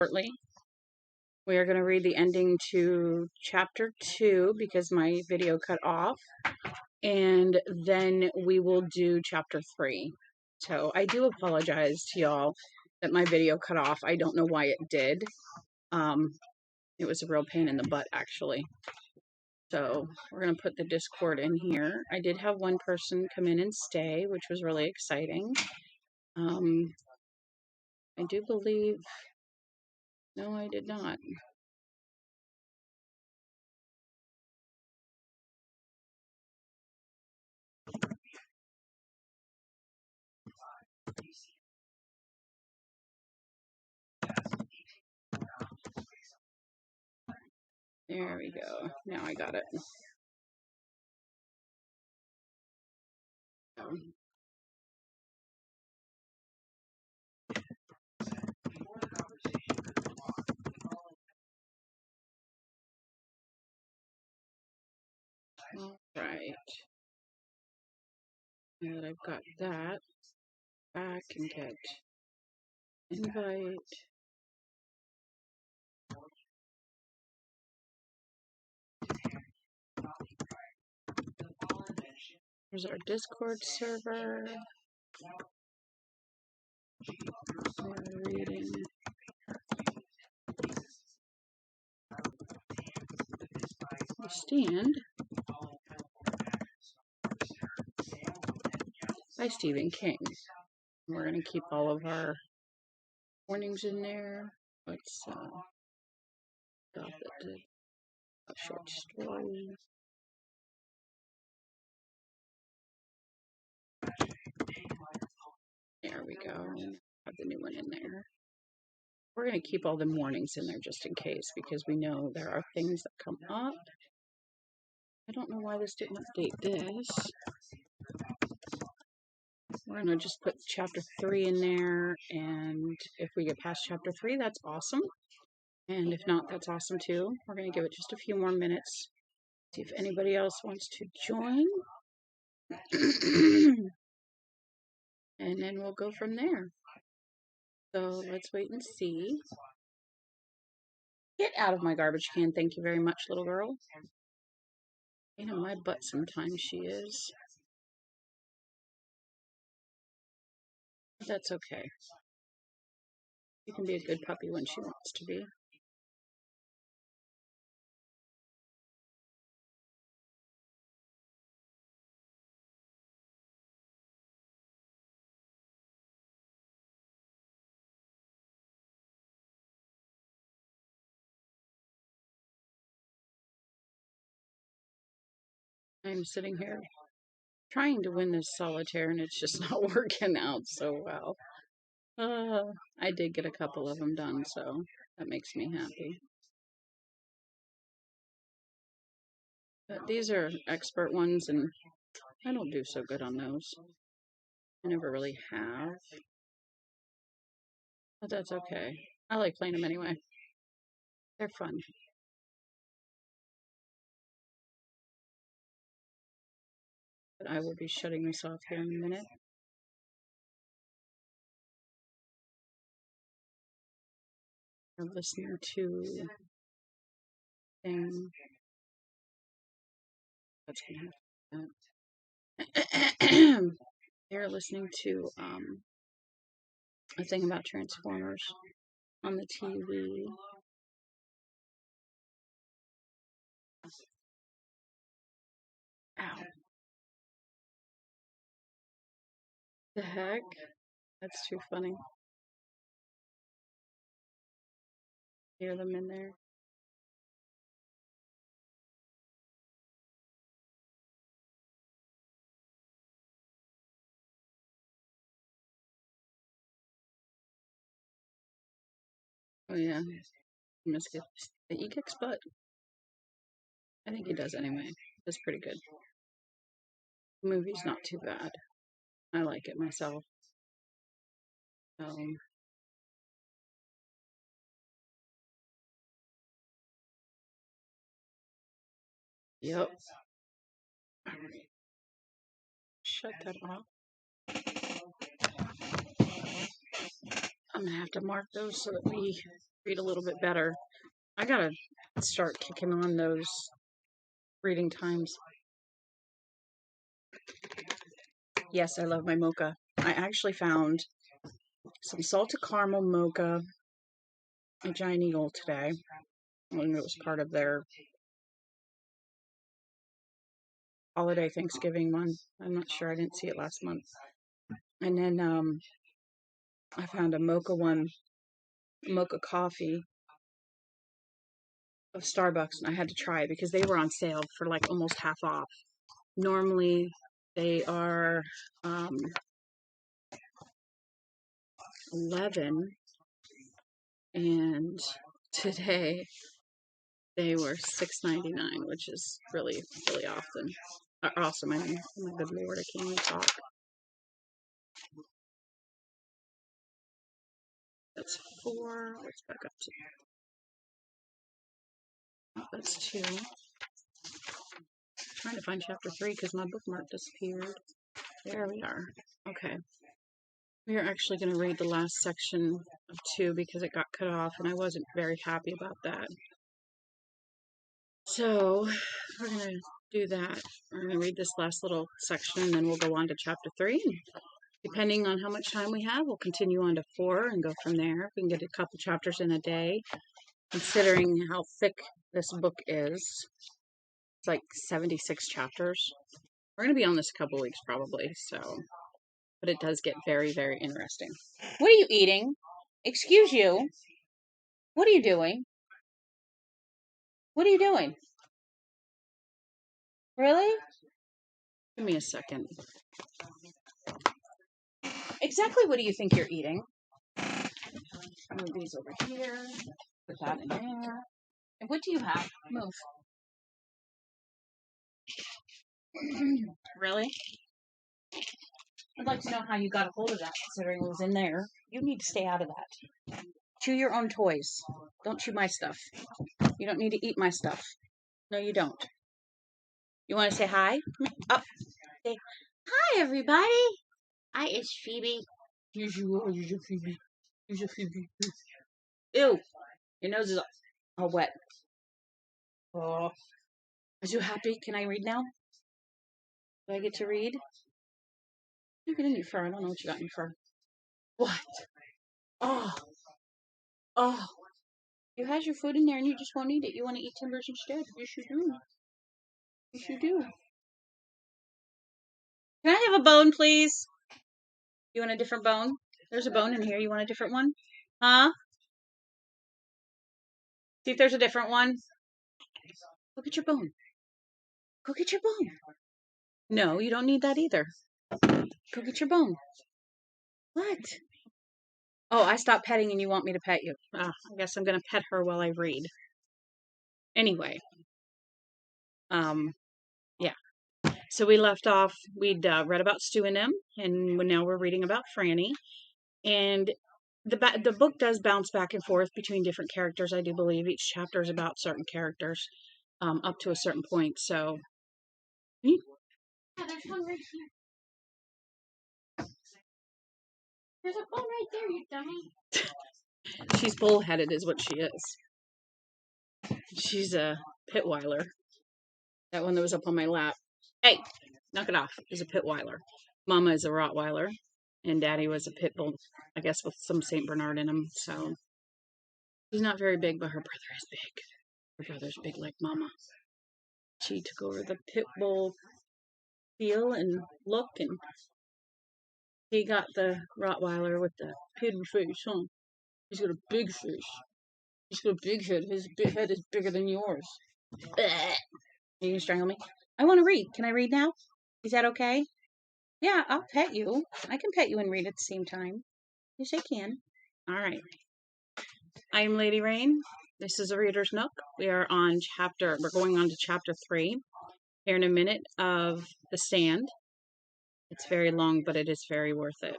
shortly. We are going to read the ending to chapter 2 because my video cut off, and then we will do chapter 3. So I do apologize to y'all that my video cut off. I don't know why it did. It was a real pain in the butt, actually. So we're going to put the Discord in here. I did have one person come in and stay, which was really exciting. I do believe... No, I did not. There we go. Now I got it. All right. Now that I've got that, I can get invite. Here's our Discord server. We're reading. The Stand by Stephen King. We're going to keep all of our warnings in there. Let's stop it. A short story. There we go. Have the new one in there. We're going to keep all the warnings in there just in case, because we know there are things that come up. I don't know why this didn't update this. We're going to just put chapter 3 in there, and if we get past chapter 3, that's awesome. And if not, that's awesome too. We're going to give it just a few more minutes. See if anybody else wants to join. And then we'll go from there. So let's wait and see. Get out of my garbage can. Thank you very much, little girl. You know, my butt sometimes she is. But that's okay. She can be a good puppy when she wants to be. I'm sitting here trying to win this solitaire, and it's just not working out so well. I did get a couple of them done, so that makes me happy. But these are expert ones, and I don't do so good on those. I never really have. But that's okay. I like playing them anyway. They're fun. But I will be shutting this off here in a minute. I'm listening to thing. That's gonna happen. They're listening to a thing about Transformers on the TV. Ow. The heck? That's too funny. Hear them in there. Oh yeah. He must get the E-Kicks butt. I think he does anyway. It's pretty good. The movie's not too bad. I like it myself. Yep. Alright. Shut that off. I'm gonna have to mark those so that we read a little bit better. I gotta start kicking on those reading times. Yes, I love my mocha. I actually found some salted caramel mocha at Giant Eagle today. When it was part of their holiday Thanksgiving one. I'm not sure. I didn't see it last month. And then I found a mocha coffee of Starbucks, and I had to try it because they were on sale for like almost half off. Normally they are 11, and today they were $6.99, which is really, really awesome. I mean, oh my good lord, I can't even talk. That's 4. Let's back up to. Oh, that's 2. I'm trying to find chapter 3 because my bookmark disappeared. There we are. Okay. We are actually going to read the last section of 2 because it got cut off, and I wasn't very happy about that. So we're going to do that. We're going to read this last little section, and then we'll go on to chapter 3. Depending on how much time we have, we'll continue on to 4 and go from there. We can get a couple chapters in a day, considering how thick this book is. It's like 76 chapters. We're going to be on this a couple weeks probably, so. But it does get very, very interesting. What are you eating? Excuse you. What are you doing? What are you doing? Really? Give me a second. Exactly what do you think you're eating? Move these over here. Put that in there. And what do you have? Move. Really? I'd like to know how you got a hold of that, considering it was in there. You need to stay out of that. Chew your own toys. Don't chew my stuff. You don't need to eat my stuff. No, you don't. You want to say hi? Oh, say hi, everybody. Hi, it's Phoebe. Here's you are. Here's your Phoebe. Here's your Phoebe. Ew. Your nose is all wet. Oh. Are you happy? Can I read now? Do I get to read? Look at in your fur. I don't know what you got in your fur. What? Oh. Oh. You had your food in there and you just won't eat it. You want to eat timbers instead. Yes, you do. Yes, you do. Can I have a bone, please? You want a different bone? There's a bone in here. You want a different one? Huh? See if there's a different one. Go get your bone. Go get your bone. No, you don't need that either. Go get your bone. What? Oh, I stopped petting and you want me to pet you. I guess I'm going to pet her while I read. Anyway. Yeah. So we left off, we'd read about Stu and them, and now we're reading about Franny. And the book does bounce back and forth between different characters, I do believe. Each chapter is about certain characters up to a certain point. So, yeah, there's one right here. There's a bone right there, you dummy. She's bullheaded is what she is. She's a Pitweiler. That one that was up on my lap. Hey, knock it off. Is a Pitweiler. Mama is a Rottweiler. And Daddy was a pit bull, I guess, with some St. Bernard in him. So he's not very big, but her brother is big. Her brother's big like Mama. She took over the pit bull feel and look, and he got the Rottweiler with the hidden face, huh? He's got a big face. He's got a big head. His head is bigger than yours. Are you gonna strangle me? I want to read. Can I read now? Is that okay? Yeah, I'll pet you. I can pet you and read at the same time. Yes, I can. All right. I'm Lady Rain. This is a Reader's Nook. We're going on to chapter 3 here in a minute of The Stand. It's very long, but it is very worth it.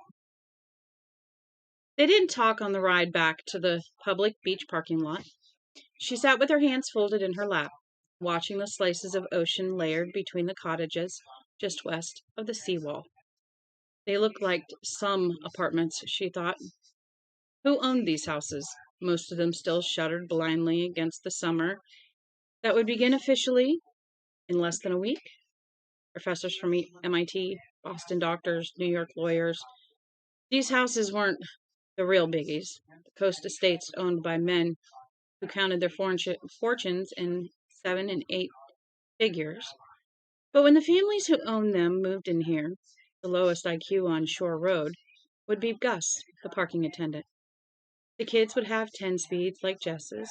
They didn't talk on the ride back to the public beach parking lot. She sat with her hands folded in her lap, watching the slices of ocean layered between the cottages just west of the seawall. They looked like some apartments, she thought. Who owned these houses? Most of them still shuddered blindly against the summer that would begin officially in less than a week. Professors from MIT, Boston doctors, New York lawyers. These houses weren't the real biggies. The coast estates owned by men who counted their fortunes in 7 and 8 figures. But when the families who owned them moved in here, the lowest IQ on Shore Road would be Gus, the parking attendant. The kids would have 10 speeds like Jess's.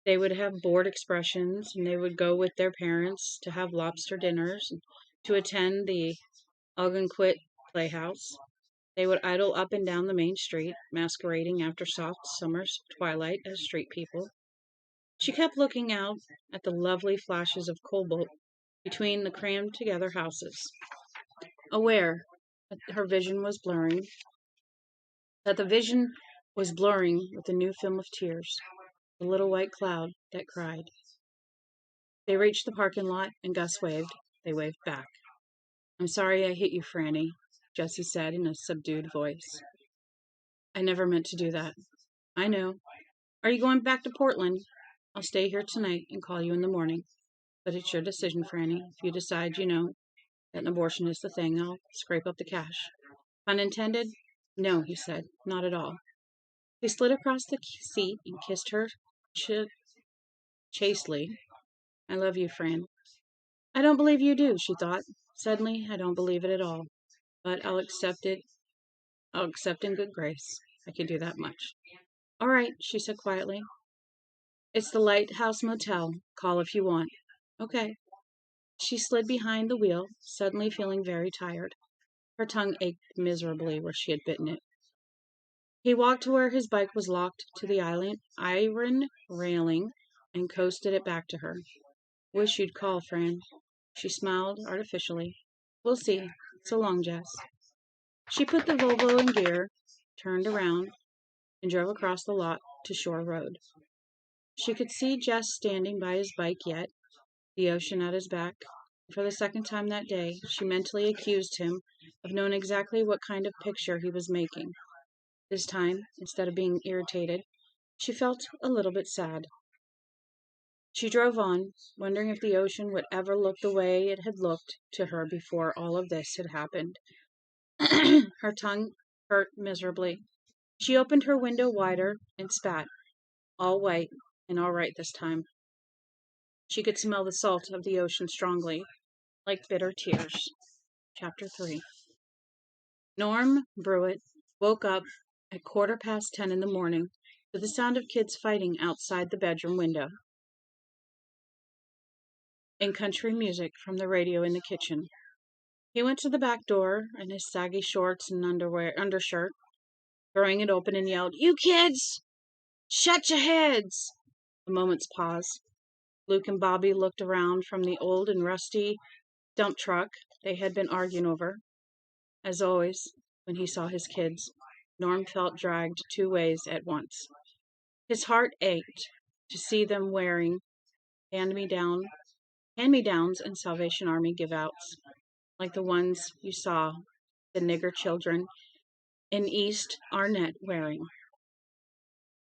They would have bored expressions, and they would go with their parents to have lobster dinners, and to attend the Algonquin Playhouse. They would idle up and down the main street, masquerading after soft summer's twilight as street people. She kept looking out at the lovely flashes of cobalt between the crammed-together houses, aware that the vision was blurring with a new film of tears, the little white cloud that cried. They reached the parking lot, and Gus waved. They waved back. "I'm sorry I hit you, Franny," Jessie said in a subdued voice. "I never meant to do that." "I know. Are you going back to Portland?" "I'll stay here tonight and call you in the morning. But it's your decision, Franny. If you decide, that an abortion is the thing, I'll scrape up the cash." "Pun intended?" "No," he said. "Not at all." He slid across the seat and kissed her chastely. "I love you, Fran." "I don't believe you do," she thought. "Suddenly, I don't believe it at all. But I'll accept it. I'll accept in good grace. I can do that much." "All right," she said quietly. "It's the Lighthouse Motel. Call if you want." "Okay." She slid behind the wheel, suddenly feeling very tired. Her tongue ached miserably where she had bitten it. He walked to where his bike was locked to the iron railing and coasted it back to her. "Wish you'd call, Fran." She smiled artificially. "We'll see. So long, Jess." She put the Volvo in gear, turned around, and drove across the lot to Shore Road. She could see Jess standing by his bike yet, the ocean at his back. For the second time that day, she mentally accused him of knowing exactly what kind of picture he was making. This time, instead of being irritated, she felt a little bit sad. She drove on, wondering if the ocean would ever look the way it had looked to her before all of this had happened. Her tongue hurt miserably. She opened her window wider and spat, all white and all right this time. She could smell the salt of the ocean strongly, like bitter tears. Chapter 3. Norm Brewitt woke up at 10:15 in the morning to the sound of kids fighting outside the bedroom window and country music from the radio in the kitchen. He went to the back door in his saggy shorts and undershirt, throwing it open, and yelled, "You kids! Shut your heads!" A moment's pause. Luke and Bobby looked around from the old and rusty dump truck they had been arguing over. As always, when he saw his kids, Norm felt dragged 2 ways at once. His heart ached to see them wearing hand-me-downs and Salvation Army give-outs, like the ones you saw the nigger children in East Arnett wearing.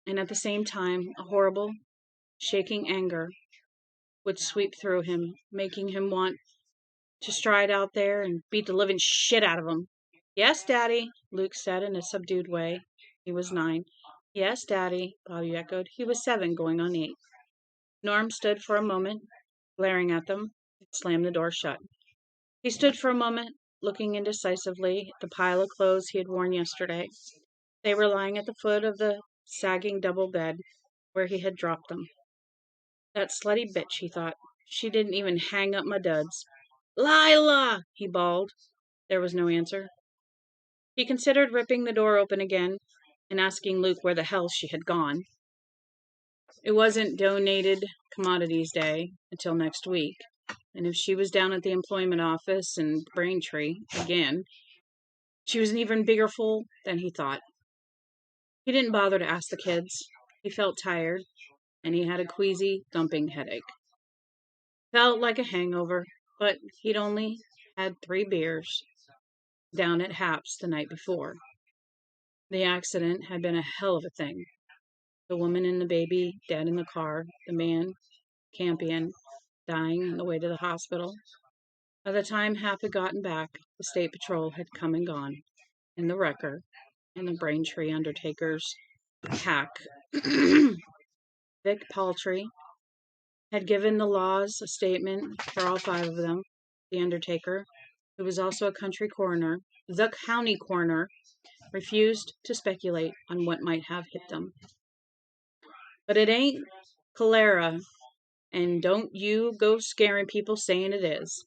And at the same time, a horrible, shaking anger would sweep through him, making him want to stride out there and beat the living shit out of them. "Yes, Daddy," Luke said in a subdued way. He was 9. "Yes, Daddy," Bobby echoed. He was 7, going on 8. Norm stood for a moment, glaring at them, and slammed the door shut. He stood for a moment, looking indecisively at the pile of clothes he had worn yesterday. They were lying at the foot of the sagging double bed where he had dropped them. "That slutty bitch," he thought. "She didn't even hang up my duds." "Lila!" he bawled. There was no answer. He considered ripping the door open again and asking Luke where the hell she had gone. It wasn't donated commodities day until next week, and if she was down at the employment office in Braintree again, she was an even bigger fool than he thought. He didn't bother to ask the kids. He felt tired, and he had a queasy, thumping headache. Felt like a hangover, but he'd only had 3 beers down at Hap's the night before. The accident had been a hell of a thing. The woman and the baby dead in the car, the man, Campion, dying on the way to the hospital. By the time Hap had gotten back, the state patrol had come and gone, and the wrecker and the Braintree undertaker's hack, Vic Paltry, had given the laws a statement for all 5 of them. The undertaker, who was also a country coroner, the county coroner, refused to speculate on what might have hit them. But it ain't cholera, and don't you go scaring people saying it is.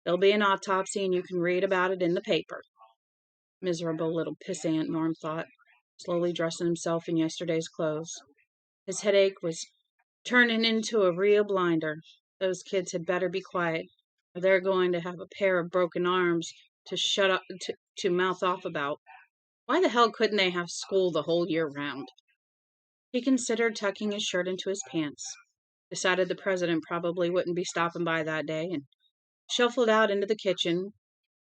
There'll be an autopsy and you can read about it in the paper. Miserable little pissant, Norm thought, slowly dressing himself in yesterday's clothes. His headache was turning into a real blinder. Those kids had better be quiet, or they're going to have a pair of broken arms to shut up to mouth off about. Why the hell couldn't they have school the whole year round? He considered tucking his shirt into his pants, decided the president probably wouldn't be stopping by that day, and shuffled out into the kitchen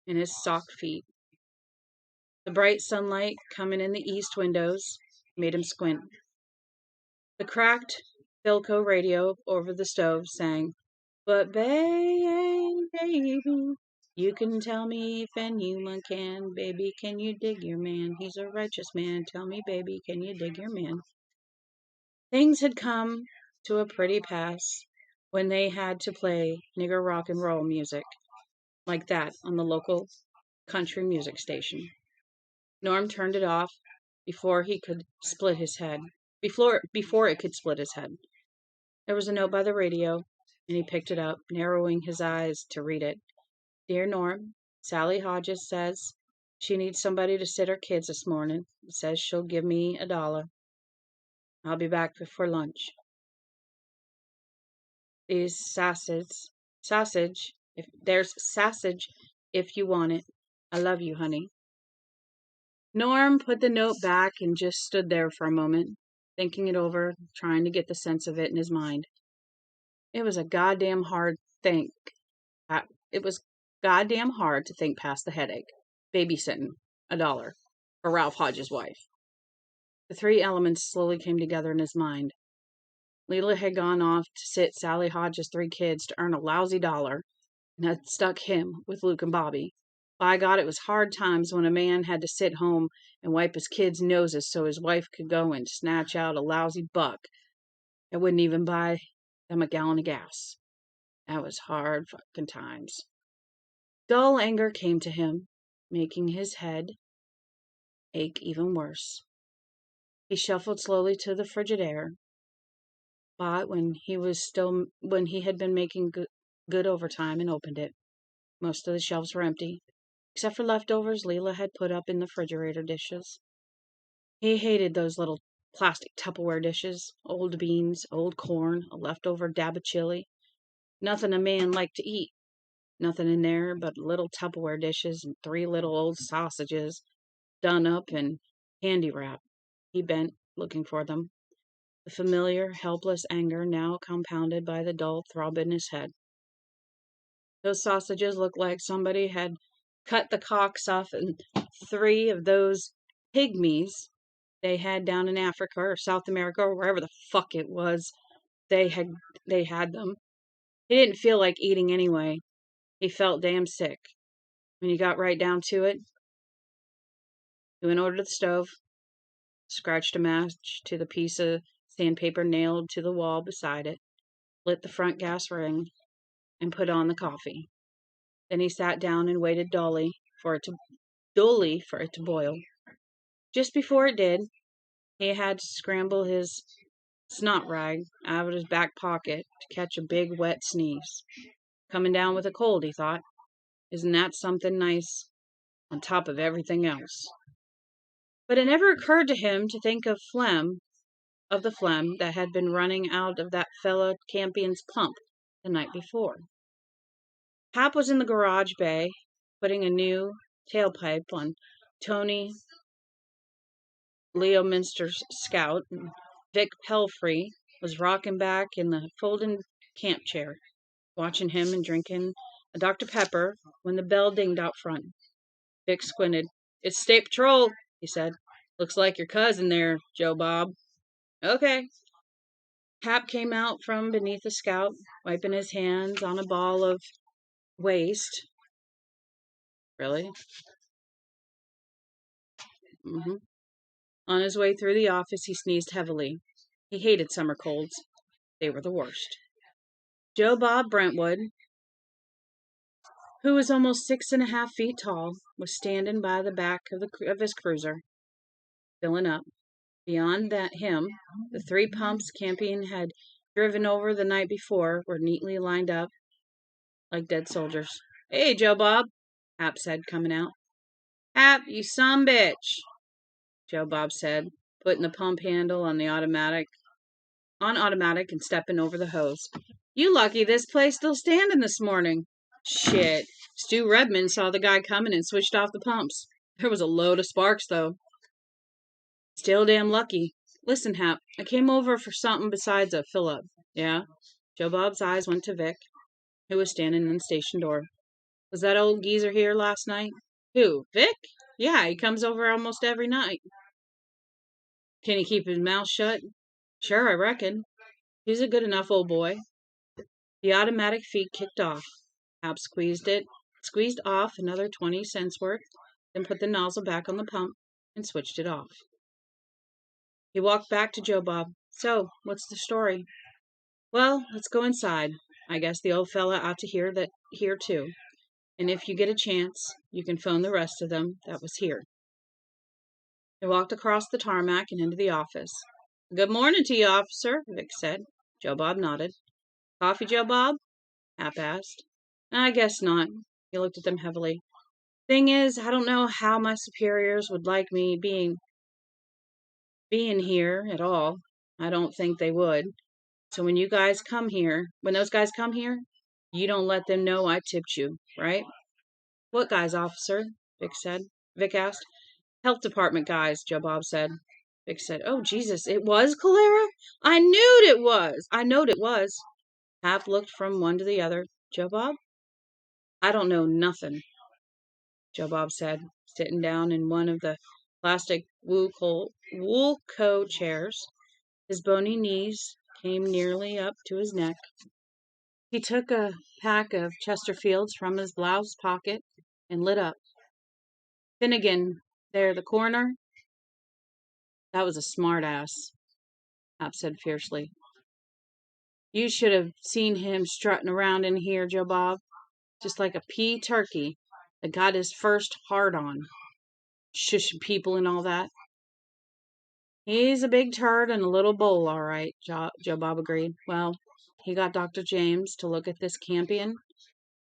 in his sock feet. The bright sunlight coming in the east windows made him squint. The cracked Philco radio over the stove sang, "But baby, you can tell me if anyone can. Baby, can you dig your man? He's a righteous man. Tell me, baby, can you dig your man?" Things had come to a pretty pass when they had to play nigger rock and roll music like that on the local country music station. Norm turned it off before he could split his head. Before it could split his head. There was a note by the radio, and he picked it up, narrowing his eyes to read it. "Dear Norm, Sally Hodges says she needs somebody to sit her kids this morning. Says she'll give me $1. I'll be back before lunch. There's sausage, if you want it. I love you, honey." Norm put the note back and just stood there for a moment, thinking it over, trying to get the sense of it in his mind. It was goddamn hard to think past the headache. Babysitting, $1, for Ralph Hodges' wife. The 3 elements slowly came together in his mind. Leela had gone off to sit Sally Hodges' 3 kids to earn a lousy $1, and had stuck him with Luke and Bobby. By God, it was hard times when a man had to sit home and wipe his kids' noses so his wife could go and snatch out a lousy $1 that wouldn't even buy them a gallon of gas. That was hard fucking times. Dull anger came to him, making his head ache even worse. He shuffled slowly to the Frigidaire, bought when he had been making good overtime, and opened it. Most of the shelves were empty, except for leftovers Leela had put up in the refrigerator dishes. He hated those little plastic Tupperware dishes, old beans, old corn, a leftover dab of chili. Nothing a man liked to eat. Nothing in there but little Tupperware dishes and 3 little old sausages done up in candy wrap. He bent, looking for them. The familiar, helpless anger now compounded by the dull throb in his head. Those sausages looked like somebody had cut the cocks off and 3 of those pygmies they had down in Africa or South America or wherever the fuck it was they had them. He didn't feel like eating anyway. He felt damn sick. When he got right down to it, he went over to the stove, scratched a match to the piece of sandpaper nailed to the wall beside it, lit the front gas ring, and put on the coffee. Then he sat down and waited dully for it to boil. Just before it did, he had to scramble his snot rag out of his back pocket to catch a big wet sneeze. Coming down with a cold, he thought. Isn't that something nice on top of everything else? But it never occurred to him to think of the phlegm that had been running out of that fellow Campion's pump the night before. Hap was in the garage bay, putting a new tailpipe on Tony Leominster's Scout, and Vic Pelfrey was rocking back in the folding camp chair, watching him and drinking a Dr. Pepper when the bell dinged out front. Vic squinted. "It's State Patrol," he said. "Looks like your cousin there, Joe Bob." Okay. Hap came out from beneath the scout, wiping his hands on a ball of waste. Really? Mm-hmm. On his way through the office, he sneezed heavily. He hated summer colds. They were the worst. Joe Bob Brentwood, who was almost 6.5 feet tall, was standing by the back of his cruiser, filling up. Beyond him, the 3 pumps Campion had driven over the night before were neatly lined up like dead soldiers. Hey, Joe Bob, Hap said, coming out. Hap, you son bitch, Joe Bob said, putting the pump handle on automatic and stepping over the hose. You lucky this place still standing this morning. Shit. Stu Redmond saw the guy coming and switched off the pumps. There was a load of sparks, though. Still damn lucky. Listen, Hap, I came over for something besides a fill-up. Yeah? Joe Bob's eyes went to Vic, who was standing in the station door. Was that old geezer here last night? Who, Vic? Yeah, he comes over almost every night. Can he keep his mouth shut? Sure, I reckon. He's a good enough old boy. The automatic feed kicked off. Hap squeezed off another 20 cents worth, then put the nozzle back on the pump and switched it off. He walked back to Joe Bob. So, what's the story? Well, let's go inside. I guess the old fella ought to hear too. And if you get a chance, you can phone the rest of them that was here. He walked across the tarmac and into the office. Good morning to you, officer, Vic said. Joe Bob nodded. Coffee, Joe Bob? Hap asked. I guess not. He looked at them heavily. Thing is, I don't know how my superiors would like me being here at all. I don't think they would. So when those guys come here, you don't let them know I tipped you, right? What guys, officer? Vic asked. Health department guys, Joe Bob said. Vic said, Oh, Jesus, it was cholera? I knowed it was. Hap looked from one to the other. Joe Bob? I don't know nothing, Joe Bob said, sitting down in one of the plastic Woolco chairs. His bony knees came nearly up to his neck. He took a pack of Chesterfields from his blouse pocket and lit up. Finnegan, there, the coroner. That was a smart ass, Hap said fiercely. You should have seen him strutting around in here, Joe Bob, just like a pea turkey that got his first hard on. Shushing people and all that. He's a big turd and a little bull, all right, Joe Bob agreed. Well, he got Dr. James to look at this Campion,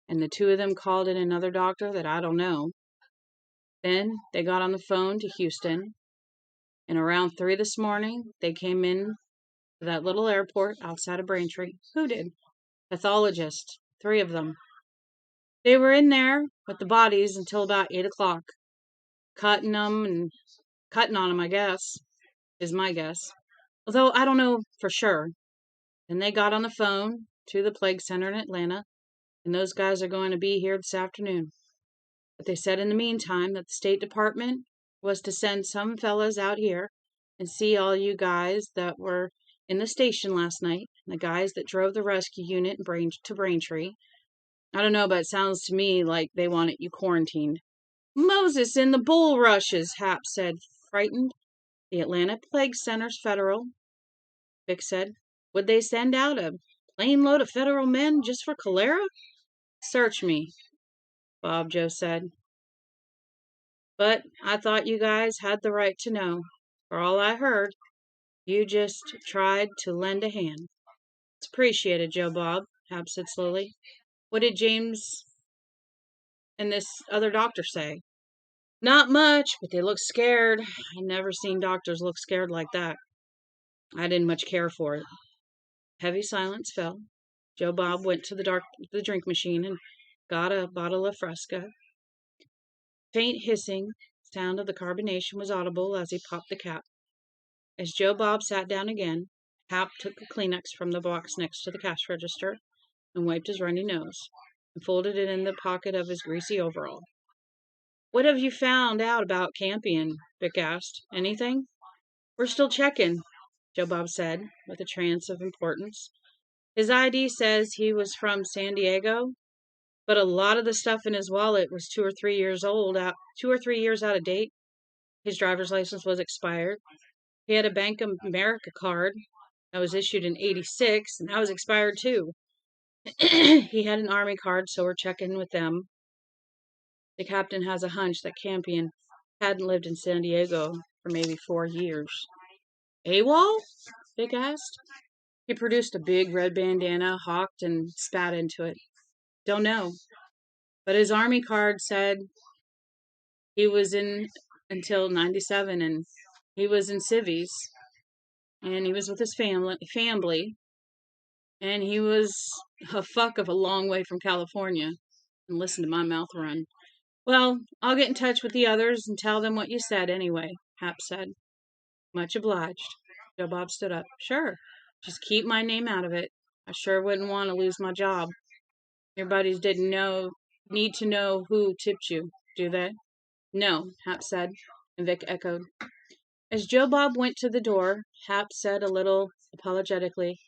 and the two of them called in another doctor that I don't know. Then they got on the phone to Houston, and around 3 this morning, they came in to that little airport outside of Braintree. Who did? Pathologists, 3 of them. They were in there with the bodies until about 8 o'clock, cutting on them, I guess, is my guess. Although I don't know for sure. Then they got on the phone to the plague center in Atlanta, and those guys are going to be here this afternoon. But they said in the meantime that the State Department was to send some fellas out here and see all you guys that were in the station last night, and the guys that drove the rescue unit to Braintree. I don't know, but it sounds to me like they wanted you quarantined. Moses in the bulrushes, Hap said, frightened. The Atlanta Plague Center's federal, Vic said. Would they send out a plane load of federal men just for cholera? Search me, Bob Joe said. But I thought you guys had the right to know. For all I heard, you just tried to lend a hand. It's appreciated, Joe Bob, Hap said slowly. What did James and this other doctor say? Not much, but they looked scared. I never seen doctors look scared like that. I didn't much care for it. Heavy silence fell. Joe Bob went to the drink machine and got a bottle of Fresca. Faint hissing sound of the carbonation was audible as he popped the cap. As Joe Bob sat down again, Hap took a Kleenex from the box next to the cash register and wiped his runny nose and folded it in the pocket of his greasy overall. What have you found out about Campion? Vic asked. Anything? We're still checking. Joe Bob said, with a trance of importance. His ID says he was from San Diego, but a lot of the stuff in his wallet was 2 or 3 years out of date. His driver's license was expired. He had a Bank of America card that was issued in '86, and that was expired too. He had an Army card, so we're checking with them. The captain has a hunch that Campion hadn't lived in San Diego for maybe 4 years. AWOL? Vic asked. He produced a big red bandana, hawked, and spat into it. Don't know. But his Army card said he was in until '97, and he was in civvies, and he was with his family, and he was a fuck of a long way from California. And listen to my mouth run. Well, I'll get in touch with the others and tell them what you said anyway, Hap said. Much obliged. Joe Bob stood up. Sure. Just keep my name out of it. I sure wouldn't want to lose my job. Your buddies didn't need to know who tipped you, do they? No, Hap said, and Vic echoed. As Joe Bob went to the door, Hap said a little apologetically,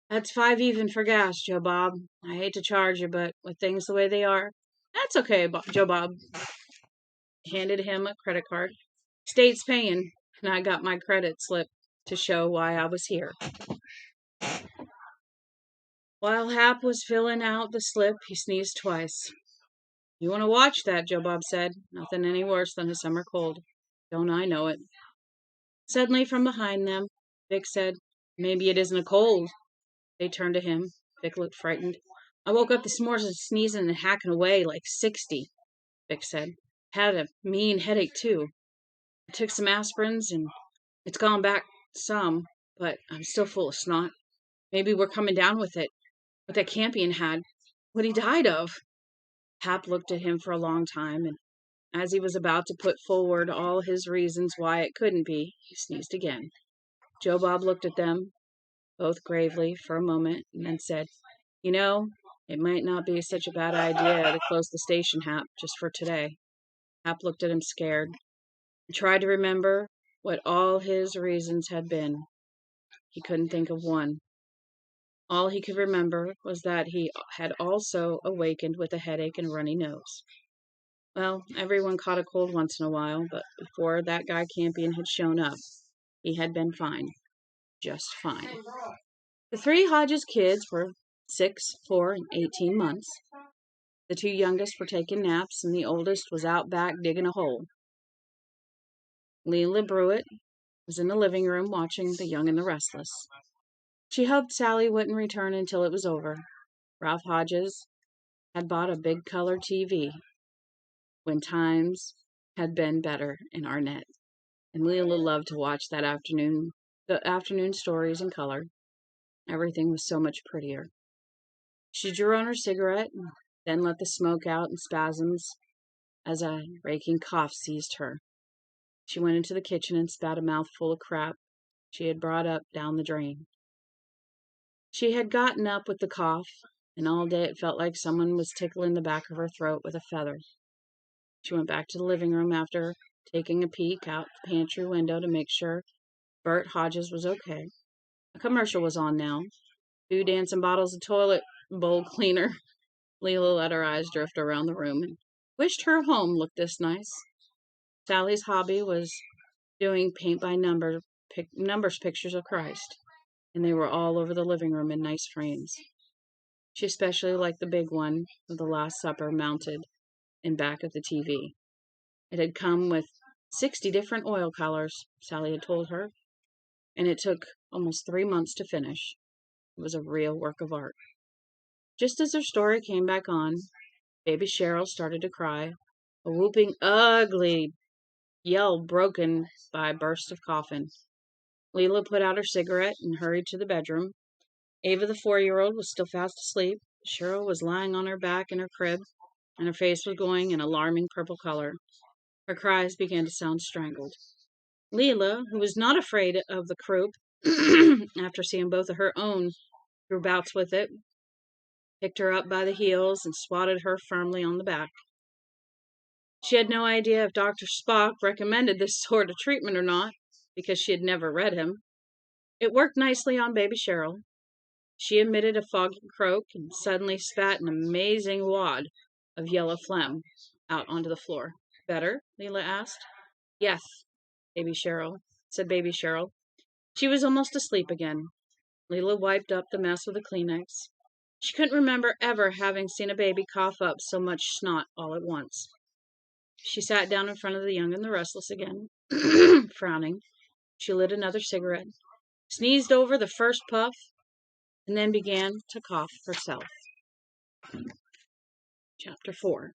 That's 5 even for gas, Joe Bob. I hate to charge you, but with things the way they are, that's okay, Joe Bob. Handed him a credit card. State's paying, and I got my credit slip to show why I was here. While Hap was filling out the slip, he sneezed twice. You want to watch that, Joe Bob said. Nothing any worse than a summer cold. Don't I know it? Suddenly, from behind them, Vic said, Maybe it isn't a cold. They turned to him. Vic looked frightened. I woke up this morning sneezing and hacking away like 60, Vic said. Had a mean headache, too. I took some aspirins, and it's gone back some, but I'm still full of snot. Maybe we're coming down with it. What that Campion had. What he died of. Hap looked at him for a long time, and as he was about to put forward all his reasons why it couldn't be, he sneezed again. Joe Bob looked at them, both gravely, for a moment, and then said, You know, it might not be such a bad idea to close the station, Hap, just for today. Hap looked at him scared, and tried to remember what all his reasons had been. He couldn't think of one. All he could remember was that he had also awakened with a headache and runny nose. Well, everyone caught a cold once in a while, but before that guy Campion had shown up, he had been fine. Just fine. The 3 Hodges kids were 6, 4, and 18 months. The 2 youngest were taking naps, and the oldest was out back digging a hole. Leila Brewitt was in the living room watching The Young and the Restless. She hoped Sally wouldn't return until it was over. Ralph Hodges had bought a big color TV when times had been better in Arnett, and Leila loved to watch the afternoon stories in color. Everything was so much prettier. She drew on her cigarette, and then let the smoke out in spasms as a raking cough seized her. She went into the kitchen and spat a mouthful of crap she had brought up down the drain. She had gotten up with the cough, and all day it felt like someone was tickling the back of her throat with a feather. She went back to the living room after taking a peek out the pantry window to make sure Bert Hodges was okay. A commercial was on now. 2 dancing bottles of toilet bowl cleaner. Leila let her eyes drift around the room and wished her home looked this nice. Sally's hobby was doing paint-by-numbers pictures of Christ, and they were all over the living room in nice frames. She especially liked the big one with the Last Supper mounted in back of the TV. It had come with 60 different oil colors, Sally had told her, and it took almost 3 months to finish. It was a real work of art. Just as her story came back on, baby Cheryl started to cry, a whooping, ugly yell broken by a burst of coughing. Leila put out her cigarette and hurried to the bedroom. Ava, the 4-year-old, was still fast asleep. Cheryl was lying on her back in her crib, and her face was going an alarming purple color. Her cries began to sound strangled. Leila, who was not afraid of the croup, after seeing both of her own through bouts with it, picked her up by the heels and swatted her firmly on the back. She had no idea if Dr. Spock recommended this sort of treatment or not, because she had never read him. It worked nicely on baby Cheryl. She emitted a foggy croak and suddenly spat an amazing wad of yellow phlegm out onto the floor. Better? Leela asked. Yes, said baby Cheryl. She was almost asleep again. Leela wiped up the mess with a Kleenex. She couldn't remember ever having seen a baby cough up so much snot all at once. She sat down in front of the Young and the Restless again, frowning. She lit another cigarette, sneezed over the first puff, and then began to cough herself. Chapter 4.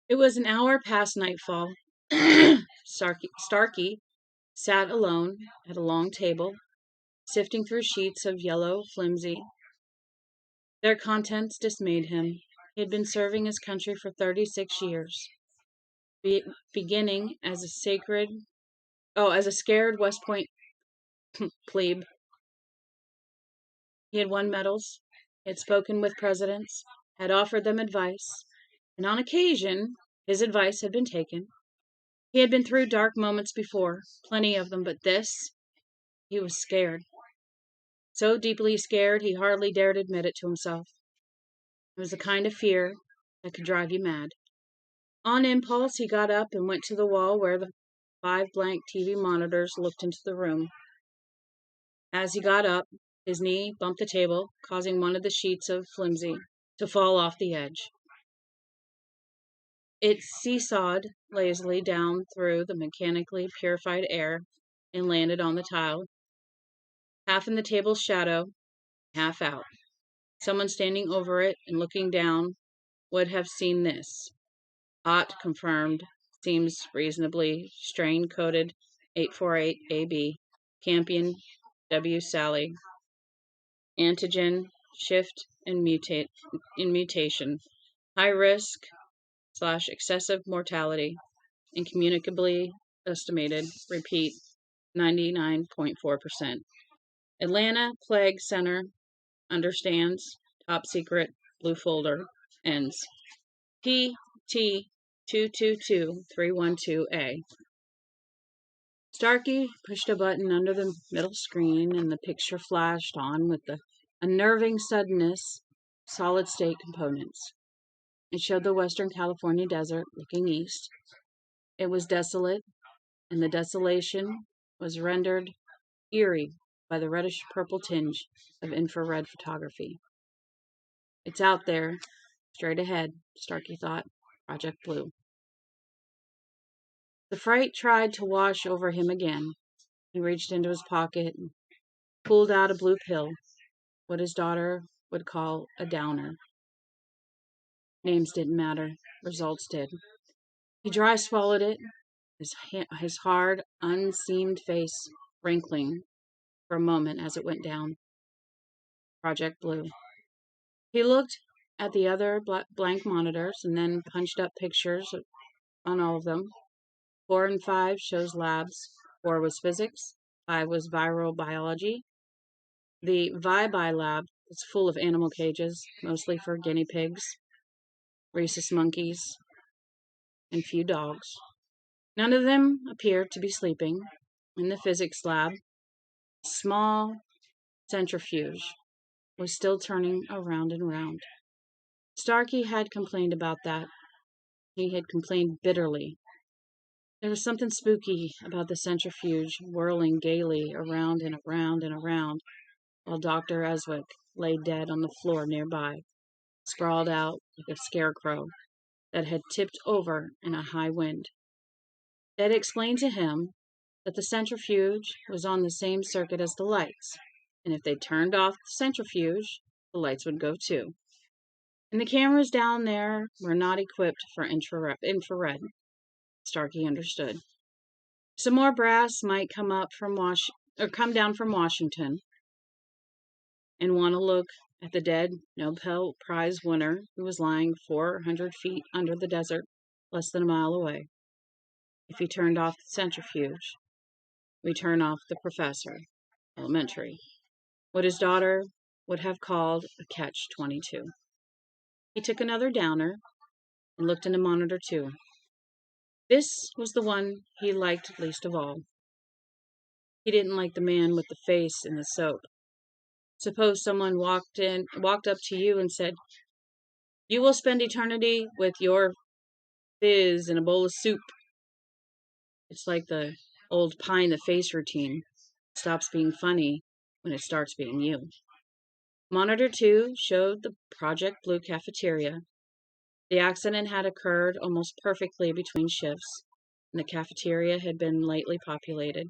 It was an hour past nightfall. Starkey sat alone at a long table, sifting through sheets of yellow flimsy. Their contents dismayed him. He had been serving his country for 36 years, beginning as a scared West Point plebe. He had won medals, had spoken with presidents, had offered them advice, and on occasion his advice had been taken. He had been through dark moments before, plenty of them, but this, he was scared. So deeply scared he hardly dared admit it to himself. It was the kind of fear that could drive you mad. On impulse, he got up and went to the wall where the 5 blank TV monitors looked into the room. As he got up, his knee bumped the table, causing one of the sheets of flimsy to fall off the edge. It seesawed lazily down through the mechanically purified air and landed on the tile, half in the table's shadow, half out. Someone standing over it and looking down would have seen this. Ott confirmed. Seems reasonably strain-coded 848AB. Campion W. Sally. Antigen shift and mutation. High risk / excessive mortality. Incommunicably estimated. Repeat, 99.4%. Atlanta Plague Center understands. Top secret. Blue folder. Ends. PT 222312A. Starkey pushed a button under the middle screen, and the picture flashed on with the unnerving suddenness of solid-state components. It showed the Western California desert looking east. It was desolate, and the desolation was rendered eerie by the reddish-purple tinge of infrared photography. It's out there, straight ahead, Starkey thought. Project Blue. The fright tried to wash over him again. He reached into his pocket and pulled out a blue pill, what his daughter would call a downer. Names didn't matter. Results did. He dry swallowed it, his hard, unseamed face wrinkling for a moment as it went down. Project Blue. He looked at the other blank monitors and then punched up pictures on all of them. 4 and 5 shows labs. 4 was physics. 5 was viral biology. The ViBi lab was full of animal cages, mostly for guinea pigs, rhesus monkeys, and few dogs. None of them appeared to be sleeping. In the physics lab, a small centrifuge was still turning around and round. Starkey had complained about that. He had complained bitterly. There was something spooky about the centrifuge whirling gaily around and around and around, while Dr. Eswick lay dead on the floor nearby, sprawled out like a scarecrow that had tipped over in a high wind. That explained to him that the centrifuge was on the same circuit as the lights, and if they turned off the centrifuge, the lights would go too. And the cameras down there were not equipped for infrared. Starkey understood. Some more brass might come down from Washington and want to look at the dead Nobel Prize winner who was lying 400 feet under the desert, less than a mile away. If he turned off the centrifuge, we turn off the professor. Elementary. What his daughter would have called a catch-22. He took another downer and looked into monitor 2. This was the one he liked least of all. He didn't like the man with the face in the soap. Suppose someone walked up to you and said, "You will spend eternity with your fizz in a bowl of soup." It's like the old pie in the face routine. It stops being funny when it starts being you. Monitor 2 showed the Project Blue cafeteria. The accident had occurred almost perfectly between shifts, and the cafeteria had been lightly populated.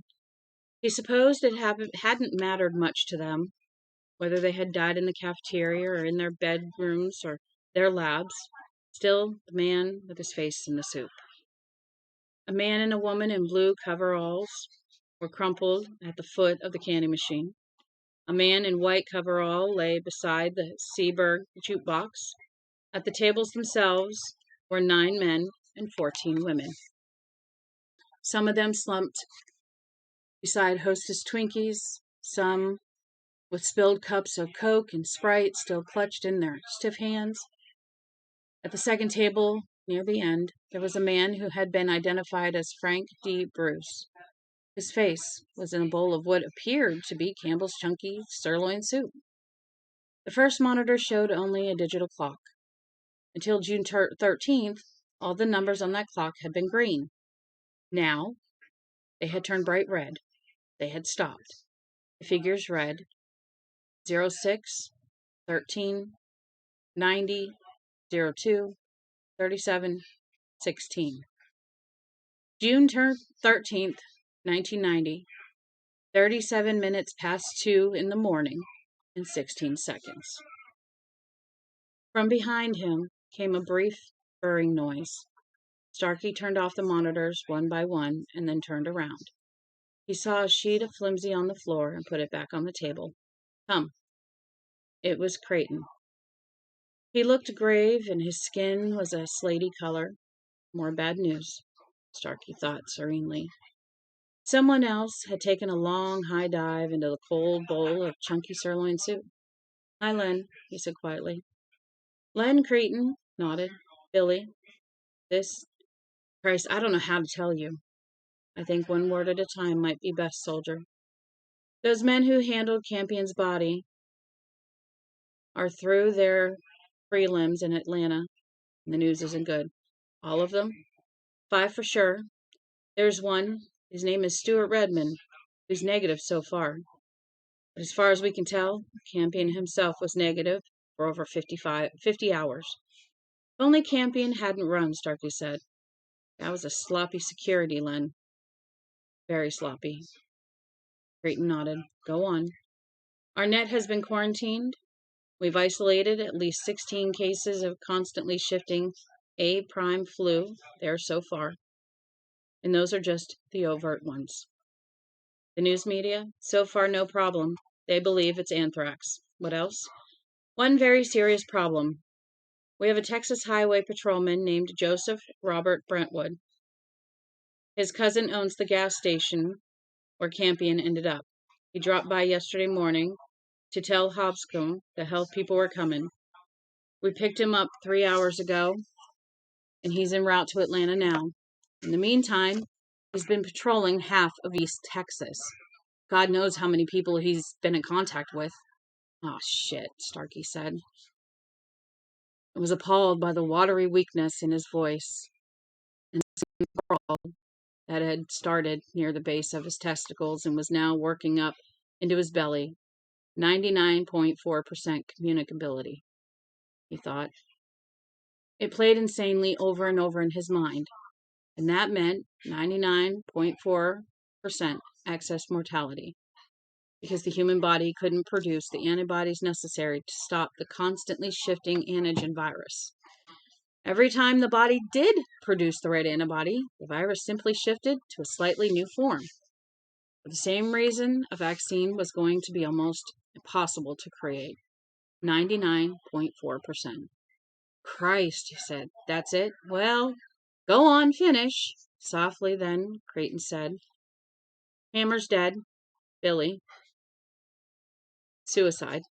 He supposed it hadn't mattered much to them, whether they had died in the cafeteria or in their bedrooms or their labs. Still, the man with his face in the soup. A man and a woman in blue coveralls were crumpled at the foot of the candy machine. A man in white coverall lay beside the Seaberg jukebox. At the tables themselves were 9 men and 14 women. Some of them slumped beside Hostess Twinkies, some with spilled cups of Coke and Sprite still clutched in their stiff hands. At the second table, near the end, there was a man who had been identified as Frank D. Bruce. His face was in a bowl of what appeared to be Campbell's chunky sirloin soup. The first monitor showed only a digital clock. Until June 13th, all the numbers on that clock had been green. Now, they had turned bright red. They had stopped. The figures read 06, 13, 90, 02, 37, 16. June 13th, 1990, 37 minutes past 2 in the morning and 16 seconds. From behind him came a brief burring noise. Starkey turned off the monitors one by one and then turned around. He saw a sheet of flimsy on the floor and put it back on the table. Come. It was Creighton. He looked grave and his skin was a slaty color. More bad news, Starkey thought serenely. Someone else had taken a long, high dive into the cold bowl of chunky sirloin soup. Hi, Len, he said quietly. Len Creighton nodded. Billy, Christ, I don't know how to tell you. I think one word at a time might be best, soldier. Those men who handled Campion's body are through their prelims in Atlanta, and the news isn't good. All of them? 5 for sure. There's one. His name is Stuart Redmond, who's negative so far. But as far as we can tell, Campion himself was negative for over 50 hours. If only Campion hadn't run, Starkey said. That was a sloppy security, Len. Very sloppy. Creighton nodded. Go on. Our net has been quarantined. We've isolated at least 16 cases of constantly shifting A-prime flu there so far. And those are just the overt ones. The news media? So far, no problem. They believe it's anthrax. What else? One very serious problem. We have a Texas highway patrolman named Joseph Robert Brentwood. His cousin owns the gas station where Campion ended up. He dropped by yesterday morning to tell Hobscomb the health people were coming. We picked him up 3 hours ago, and he's en route to Atlanta now. In the meantime, he's been patrolling half of East Texas. God knows how many people he's been in contact with. Oh, shit, Starkey said. I was appalled by the watery weakness in his voice and the crawl that had started near the base of his testicles and was now working up into his belly. 99.4% communicability, he thought. It played insanely over and over in his mind, and that meant 99.4% excess mortality, because the human body couldn't produce the antibodies necessary to stop the constantly shifting antigen virus. Every time the body did produce the right antibody, the virus simply shifted to a slightly new form. For the same reason, a vaccine was going to be almost impossible to create. 99.4%. Christ, he said. That's it? Well, go on, finish. Softly then, Creighton said. Hammer's dead. Billy. Suicide.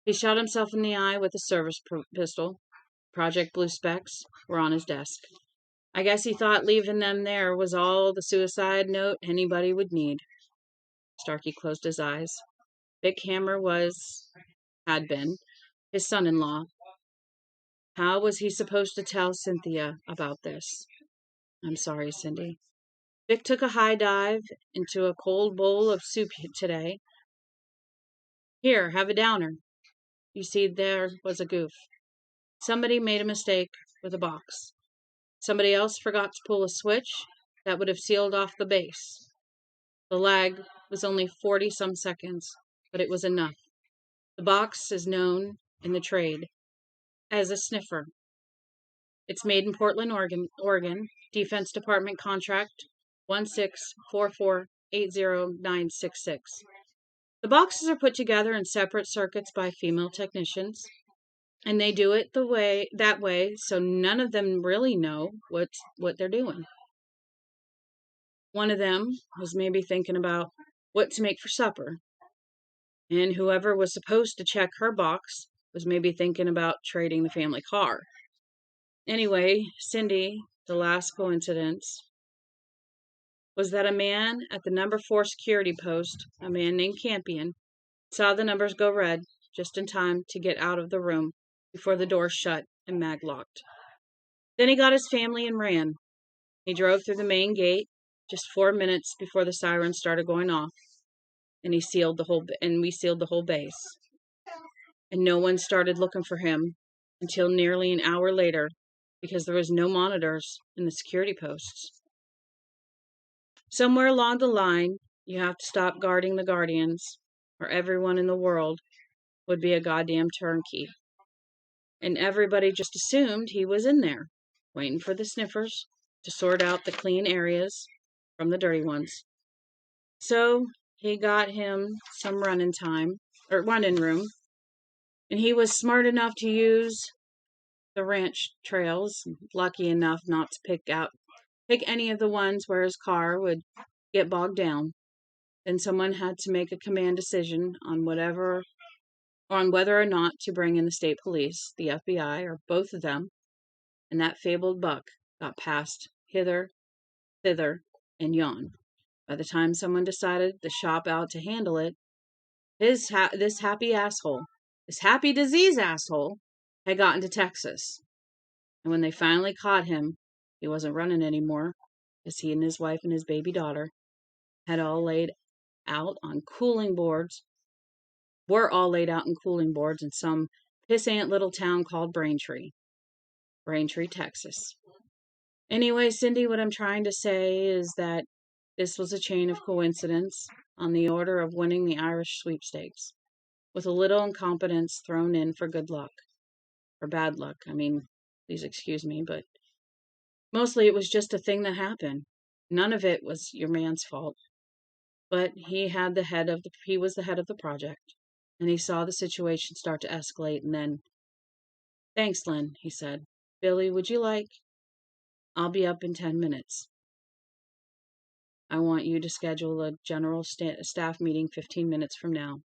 He shot himself in the eye with a service pistol. Project Blue specs were on his desk. I guess he thought leaving them there was all the suicide note anybody would need. Starkey closed his eyes. Vic Hammer had been, his son-in-law. How was he supposed to tell Cynthia about this? I'm sorry, Cindy. Vic took a high dive into a cold bowl of soup today. Here, have a downer. You see, there was a goof. Somebody made a mistake with a box. Somebody else forgot to pull a switch that would have sealed off the base. The lag was only 40-some seconds, but it was enough. The box is known in the trade as a sniffer. It's made in Portland, Oregon. Defense Department contract 164480966. The boxes are put together in separate circuits by female technicians, and they do it that way so none of them really know what they're doing. One of them was maybe thinking about what to make for supper, and whoever was supposed to check her box was maybe thinking about trading the family car. Anyway, Cindy, the last coincidence was that a man at the number 4 security post, a man named Campion, saw the numbers go red just in time to get out of the room before the door shut and maglocked. Then he got his family and ran. He drove through the main gate just 4 minutes before the sirens started going off, and we sealed the whole base. And no one started looking for him until nearly an hour later, because there was no monitors in the security posts. Somewhere along the line, you have to stop guarding the guardians, or everyone in the world would be a goddamn turnkey. And everybody just assumed he was in there, waiting for the sniffers to sort out the clean areas from the dirty ones. So he got him some running room, and he was smart enough to use the ranch trails, lucky enough not to pick any of the ones where his car would get bogged down. Then someone had to make a command decision on whether or not to bring in the state police, the FBI, or both of them, and that fabled buck got passed hither, thither, and yon. By the time someone decided the shop out to handle it, this happy disease asshole, had gotten to Texas. And when they finally caught him, he wasn't running anymore, as he and his wife and his baby daughter were all laid out on cooling boards in some pissant little town called Braintree, Texas. Anyway, Cindy, what I'm trying to say is that this was a chain of coincidence on the order of winning the Irish sweepstakes, with a little incompetence thrown in for good luck. Or bad luck, please excuse me, but mostly it was just a thing that happened. None of it was your man's fault. But he was the head of the project, and he saw the situation start to escalate, and then, "Thanks, Len," he said. "Billy, would you like? I'll be up in 10 minutes. I want you to schedule a general staff meeting 15 minutes from now.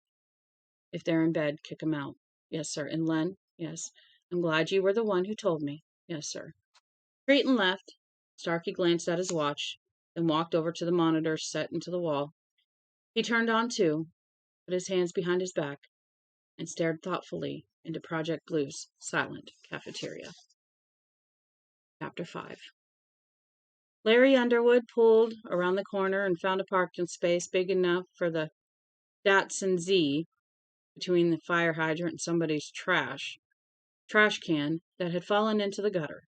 If they're in bed, kick them out." "Yes, sir." "And Len?" "Yes." "I'm glad you were the one who told me." "Yes, sir." Creighton left. Starkey glanced at his watch, then walked over to the monitor set into the wall. He turned on 2, put his hands behind his back, and stared thoughtfully into Project Blue's silent cafeteria. Chapter 5. Larry Underwood pulled around the corner and found a parking space big enough for the Datsun Z between the fire hydrant and somebody's trash can that had fallen into the gutter.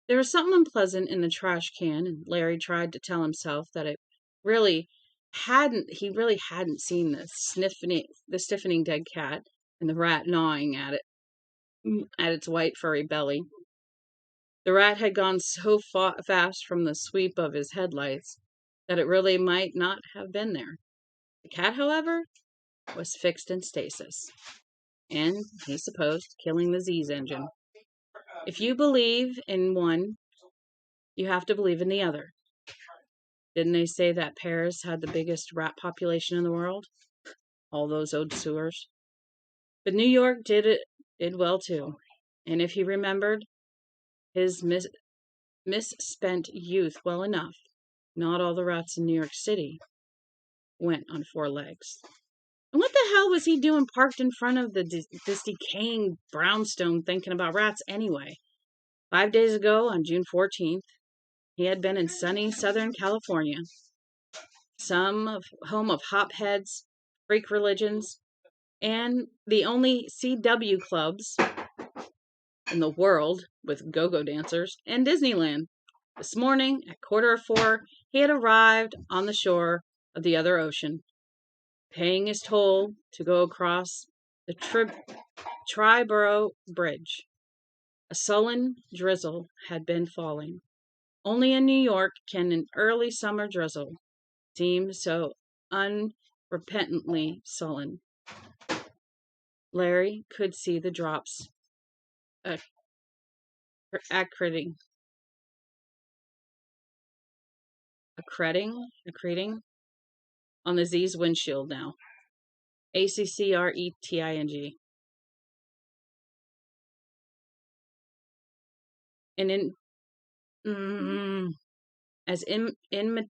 There was something unpleasant in the trash can, and Larry tried to tell himself that he really hadn't seen the stiffening dead cat and the rat gnawing at its white furry belly. The rat had gone so fast from the sweep of his headlights that it really might not have been there. The cat, however, was fixed in stasis, and, he supposed, killing the Z's engine. If you believe in one, you have to believe in the other. Didn't they say that Paris had the biggest rat population in the world? All those old sewers. But New York did well too. And if he remembered his misspent youth well enough, not all the rats in New York City went on 4 legs. And what the hell was he doing parked in front of this decaying brownstone thinking about rats anyway? 5 days ago, on June 14th, he had been in sunny Southern California, home of hopheads, freak religions, and the only CW clubs in the world with go-go dancers, and Disneyland. This morning, at 3:45, he had arrived on the shore of the other ocean, paying his toll to go across the Triborough Bridge. A sullen drizzle had been falling. Only in New York can an early summer drizzle seem so unrepentantly sullen. Larry could see the drops accreting on the Z's windshield now. ACCRETING. And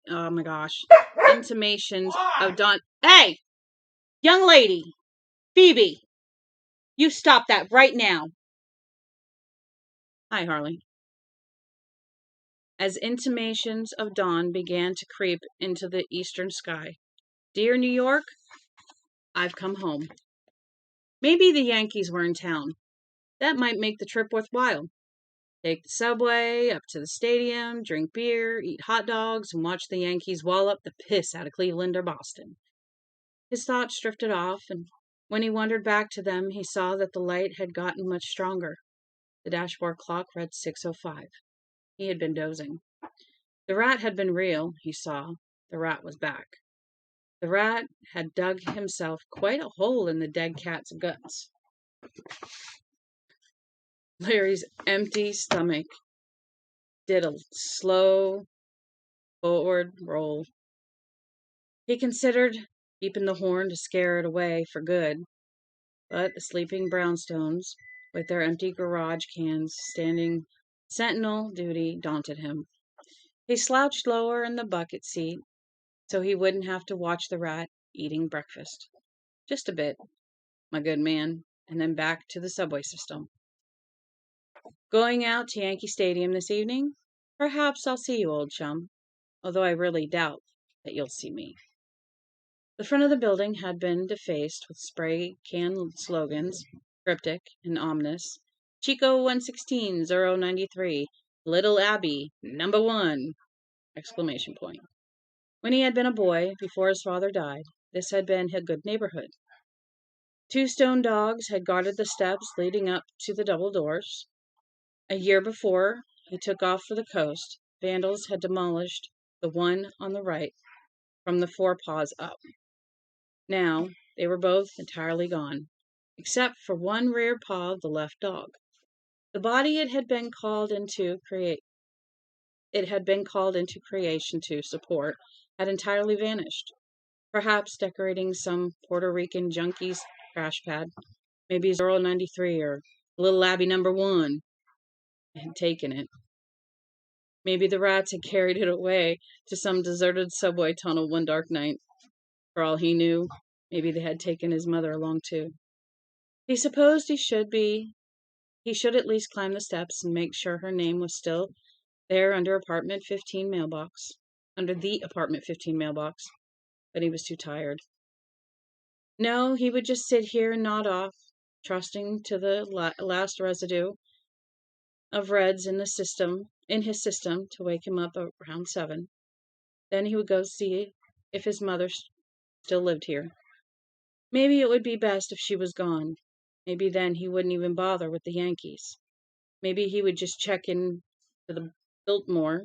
oh my gosh, intimations of dawn. Hey, young lady, Phoebe, you stop that right now. Hi, Harley. As intimations of dawn began to creep into the eastern sky. Dear New York, I've come home. Maybe the Yankees were in town. That might make the trip worthwhile. Take the subway up to the stadium, drink beer, eat hot dogs, and watch the Yankees wallop the piss out of Cleveland or Boston. His thoughts drifted off, and when he wandered back to them, he saw that the light had gotten much stronger. The dashboard clock read 6:05. He had been dozing. The rat had been real, he saw. The rat was back. The rat had dug himself quite a hole in the dead cat's guts. Larry's empty stomach did a slow forward roll. He considered keeping the horn to scare it away for good, but the sleeping brownstones, with their empty garage cans standing sentinel duty, daunted him. He slouched lower in the bucket seat so he wouldn't have to watch the rat eating breakfast. Just a bit, my good man, and then back to the subway system. Going out to Yankee Stadium this evening? Perhaps I'll see you, old chum, although I really doubt that you'll see me. The front of the building had been defaced with spray can slogans, cryptic and ominous. Chico 116 093, Little Abbey number 1! Exclamation point. When he had been a boy, before his father died, this had been a good neighborhood. 2 stone dogs had guarded the steps leading up to the double doors. A year before he took off for the coast, vandals had demolished the one on the right from the forepaws up. Now they were both entirely gone, except for one rear paw of the left dog. The body it had been called into creation to support had entirely vanished. Perhaps decorating some Puerto Rican junkie's crash pad, maybe 093 or Little Abbey number 1, had taken it. Maybe the rats had carried it away to some deserted subway tunnel one dark night. For all he knew, maybe they had taken his mother along too. He supposed he should at least climb the steps and make sure her name was still there under the apartment 15 mailbox. But he was too tired. No, he would just sit here and nod off, trusting to the last residue of reds in his system to wake him up around 7. Then he would go see if his mother still lived here. Maybe it would be best if she was gone. Maybe then he wouldn't even bother with the Yankees. Maybe he would just check in to the Biltmore,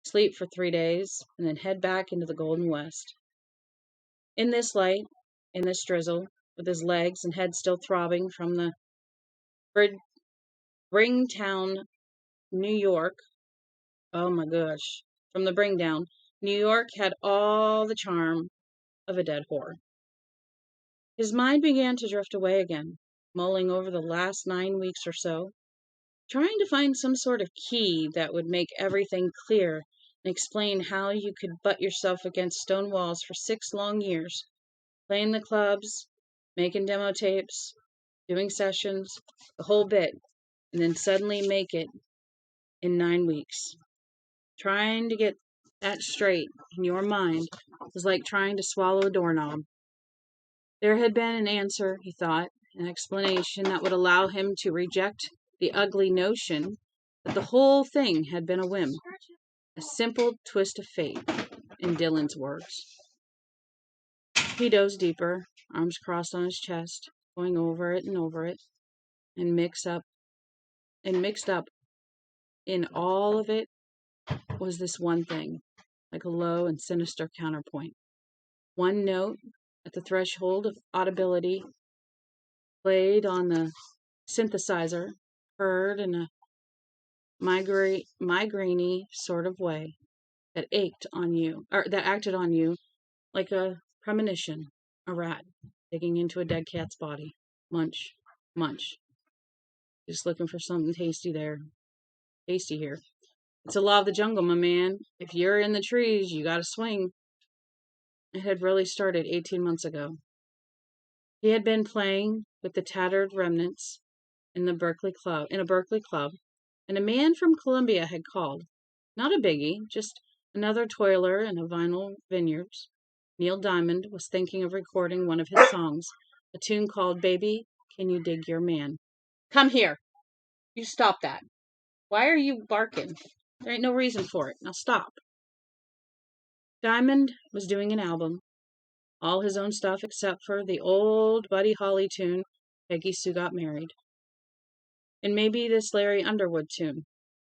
sleep for 3 days, and then head back into the Golden West. In this light, in this drizzle, with his legs and head still throbbing from the Bringtown, New York. Oh my gosh. From the Bringdown, New York had all the charm of a dead whore. His mind began to drift away again, mulling over the last 9 weeks or so, trying to find some sort of key that would make everything clear and explain how you could butt yourself against stone walls for 6 long years, playing the clubs, making demo tapes, doing sessions, the whole bit, and then suddenly make it in 9 weeks. Trying to get that straight in your mind was like trying to swallow a doorknob. There had been an answer, he thought, an explanation that would allow him to reject the ugly notion that the whole thing had been a whim, a simple twist of fate, in Dylan's words. He dozed deeper, arms crossed on his chest, going over it, and mixed up in all of it was this one thing, like a low and sinister counterpoint. One note at the threshold of audibility, played on the synthesizer, heard in a migraine-y sort of way that acted on you like a premonition, a rat digging into a dead cat's body. Munch, munch. Just looking for something tasty here. It's a law of the jungle, my man. If you're in the trees, you gotta swing. It had really started 18 months ago. He had been playing with the tattered remnants in a Berkeley club, and a man from Columbia had called. Not a biggie, just another toiler in a vinyl vineyards. Neil Diamond was thinking of recording one of his songs, a tune called Baby, Can You Dig Your Man? Come here. You stop that. Why are you barking? There ain't no reason for it. Now stop. Diamond was doing an album, all his own stuff except for the old Buddy Holly tune, Peggy Sue Got Married. And maybe this Larry Underwood tune.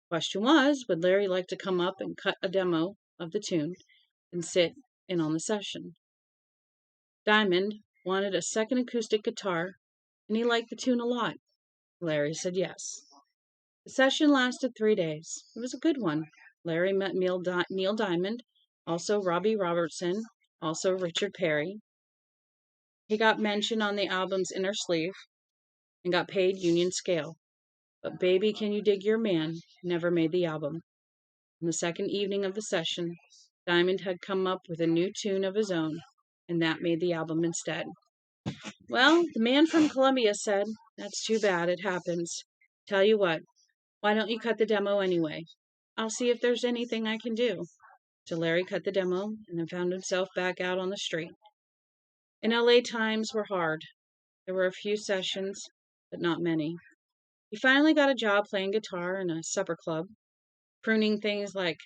Question was, would Larry like to come up and cut a demo of the tune and sit in on the session? Diamond wanted a second acoustic guitar, and he liked the tune a lot. Larry said yes. The session lasted 3 days. It was a good one. Larry met Neil Diamond, also Robbie Robertson, also Richard Perry. He got mention on the album's inner sleeve and got paid union scale. But Baby, Can You Dig Your Man never made the album. On the second evening of the session, Diamond had come up with a new tune of his own, and that made the album instead. Well, the man from Columbia said, that's too bad, it happens. Tell you what, why don't you cut the demo anyway? I'll see if there's anything I can do. So Larry cut the demo and then found himself back out on the street. In LA, times were hard. There were a few sessions, but not many. He finally got a job playing guitar in a supper club, crooning things like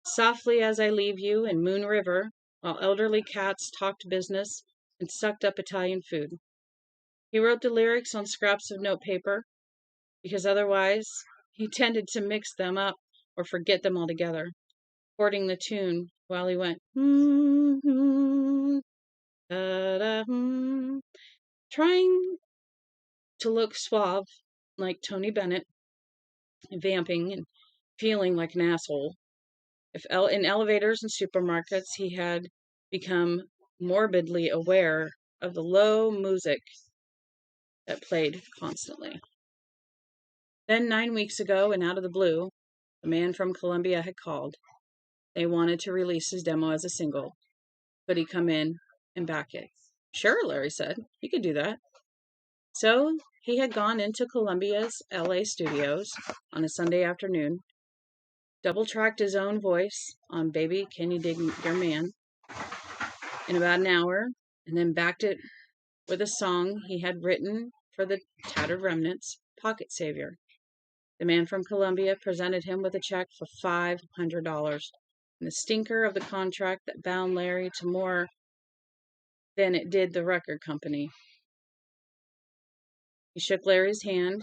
Softly As I Leave You and Moon River, while elderly cats talked business and sucked up Italian food. He wrote the lyrics on scraps of notepaper, because otherwise he tended to mix them up or forget them altogether, recording the tune while he went, trying to look suave like Tony Bennett, vamping and feeling like an asshole. In elevators and supermarkets, he had become morbidly aware of the low music that played constantly. Then 9 weeks ago, and out of the blue, the man from Columbia had called. They wanted to release his demo as a single. Could he come in and back it? Sure, Larry said. He could do that. So he had gone into Columbia's LA studios on a Sunday afternoon, double-tracked his own voice on Baby, Can You Dig Your Man in about an hour, and then backed it with a song he had written for the Tattered Remnants, Pocket Savior. The man from Columbia presented him with a check for $500, and the stinker of the contract that bound Larry to more than it did the record company. He shook Larry's hand,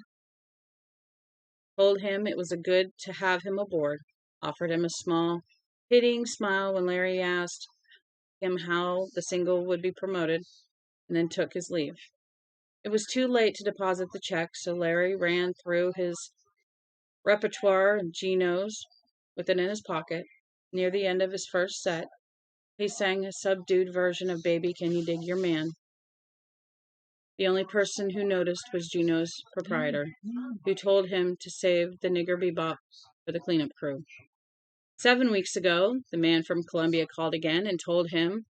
told him it was a good to have him aboard, offered him a small, pitying smile when Larry asked him how the single would be promoted, and then took his leave. It was too late to deposit the check, so Larry ran through his repertoire and Geno's with it in his pocket. Near the end of his first set, he sang a subdued version of Baby, Can You Dig Your Man? The only person who noticed was Geno's proprietor, who told him to save the nigger bebop for the cleanup crew. 7 weeks ago, the man from Columbia called again and told him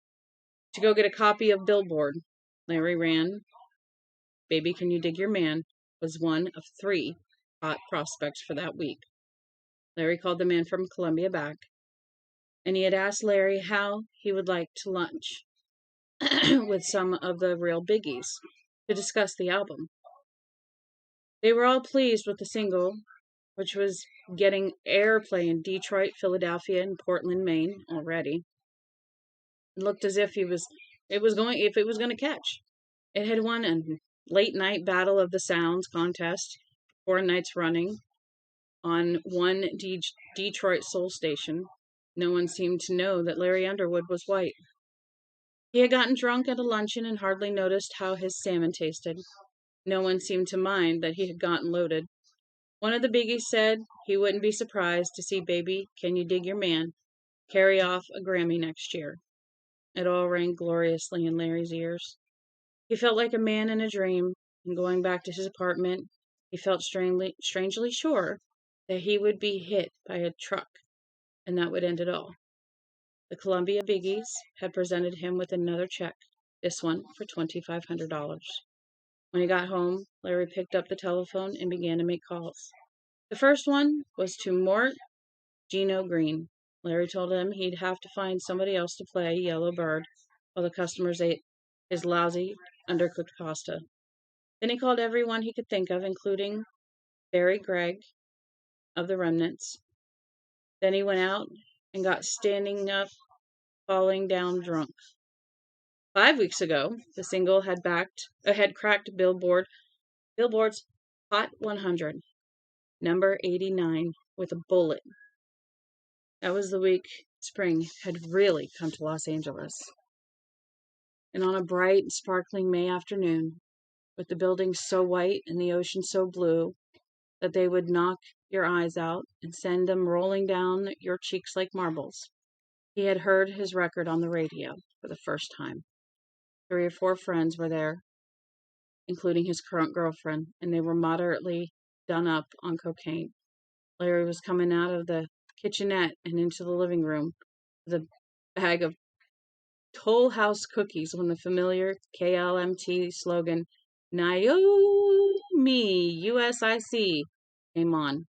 to go get a copy of Billboard. Larry ran. Baby, Can You Dig Your Man was one of 3 hot prospects for that week. Larry called the man from Columbia back, and he had asked Larry how he would like to lunch with some of the real biggies to discuss the album. They were all pleased with the single, which was getting airplay in Detroit, Philadelphia, and Portland, Maine already. It looked as if it was going to catch. It had won a late night Battle of the Sounds contest 4 nights running on one Detroit soul station. No one seemed to know that Larry Underwood was white. He had gotten drunk at a luncheon and hardly noticed how his salmon tasted. No one seemed to mind that he had gotten loaded. One of the biggies said he wouldn't be surprised to see Baby, Can You Dig Your Man carry off a Grammy next year. It all rang gloriously in Larry's ears. He felt like a man in a dream, and going back to his apartment, he felt strangely sure that he would be hit by a truck, and that would end it all. The Columbia Biggies had presented him with another check, this one for $2,500. When he got home, Larry picked up the telephone and began to make calls. The first one was to Mort Gino Green. Larry told him he'd have to find somebody else to play Yellow Bird while the customers ate his lousy, undercooked pasta. Then he called everyone he could think of, including Barry Gregg of the Remnants. Then he went out and got standing up, falling down drunk. 5 weeks ago, the single had cracked Billboard's Hot 100, number 89, with a bullet. That was the week spring had really come to Los Angeles. And on a bright, sparkling May afternoon, with the buildings so white and the ocean so blue that they would knock your eyes out and send them rolling down your cheeks like marbles, he had heard his record on the radio for the first time. 3 or 4 friends were there, including his current girlfriend, and they were moderately done up on cocaine. Larry was coming out of the kitchenette and into the living room with a bag of Toll House cookies when the familiar KLMT slogan, Naomi, USIC, came on.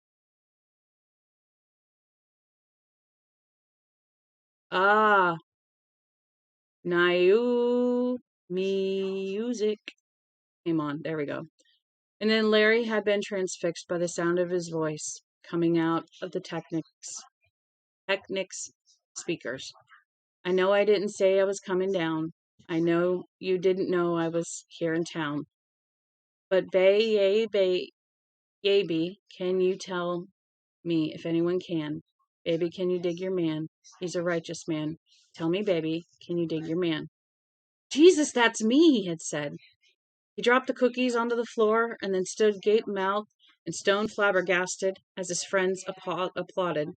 Ah, Naomi music came on. There we go. And then Larry had been transfixed by the sound of his voice coming out of the Technics speakers. I know I didn't say I was coming down. I know you didn't know I was here in town. But baby, can you tell me if anyone can? Baby, can you dig your man? He's a righteous man. Tell me, baby, can you dig your man? Jesus, that's me, he had said. He dropped the cookies onto the floor and then stood gape-mouthed and stone flabbergasted as his friends applauded.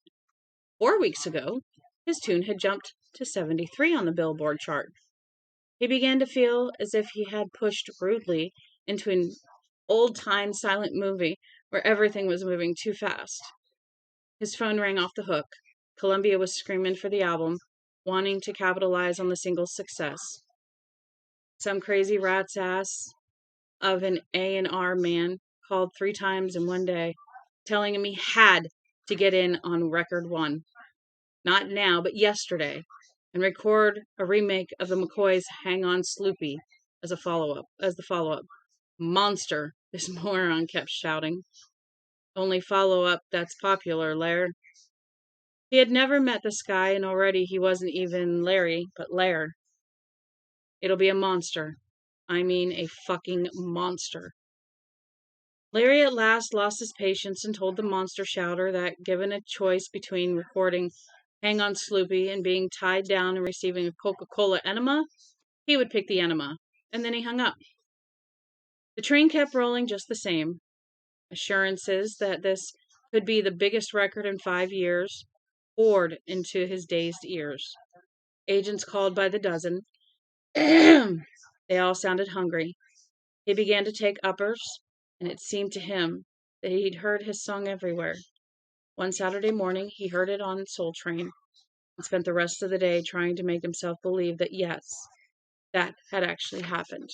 4 weeks ago, his tune had jumped to 73 on the Billboard chart. He began to feel as if he had pushed rudely into an old-time silent movie where everything was moving too fast. His phone rang off the hook. Columbia was screaming for the album, wanting to capitalize on the single's success. Some crazy rat's ass of an A&R man called 3 times in one day, telling him he had to get in on record 1. Not now, but yesterday, and record a remake of the McCoys' Hang On Sloopy as the follow-up. Monster, this moron kept shouting. Only follow-up that's popular, Lair. He had never met this guy, and already he wasn't even Larry, but Lair. It'll be a monster. I mean a fucking monster. Larry at last lost his patience and told the monster shouter that, given a choice between recording Hang On Sloopy and being tied down and receiving a Coca-Cola enema, he would pick the enema. And then he hung up. The train kept rolling just the same. Assurances that this could be the biggest record in 5 years poured into his dazed ears. Agents called by the dozen. They all sounded hungry. He began to take uppers, and it seemed to him that he'd heard his song everywhere. One Saturday morning, he heard it on Soul Train and spent the rest of the day trying to make himself believe that yes, that had actually happened.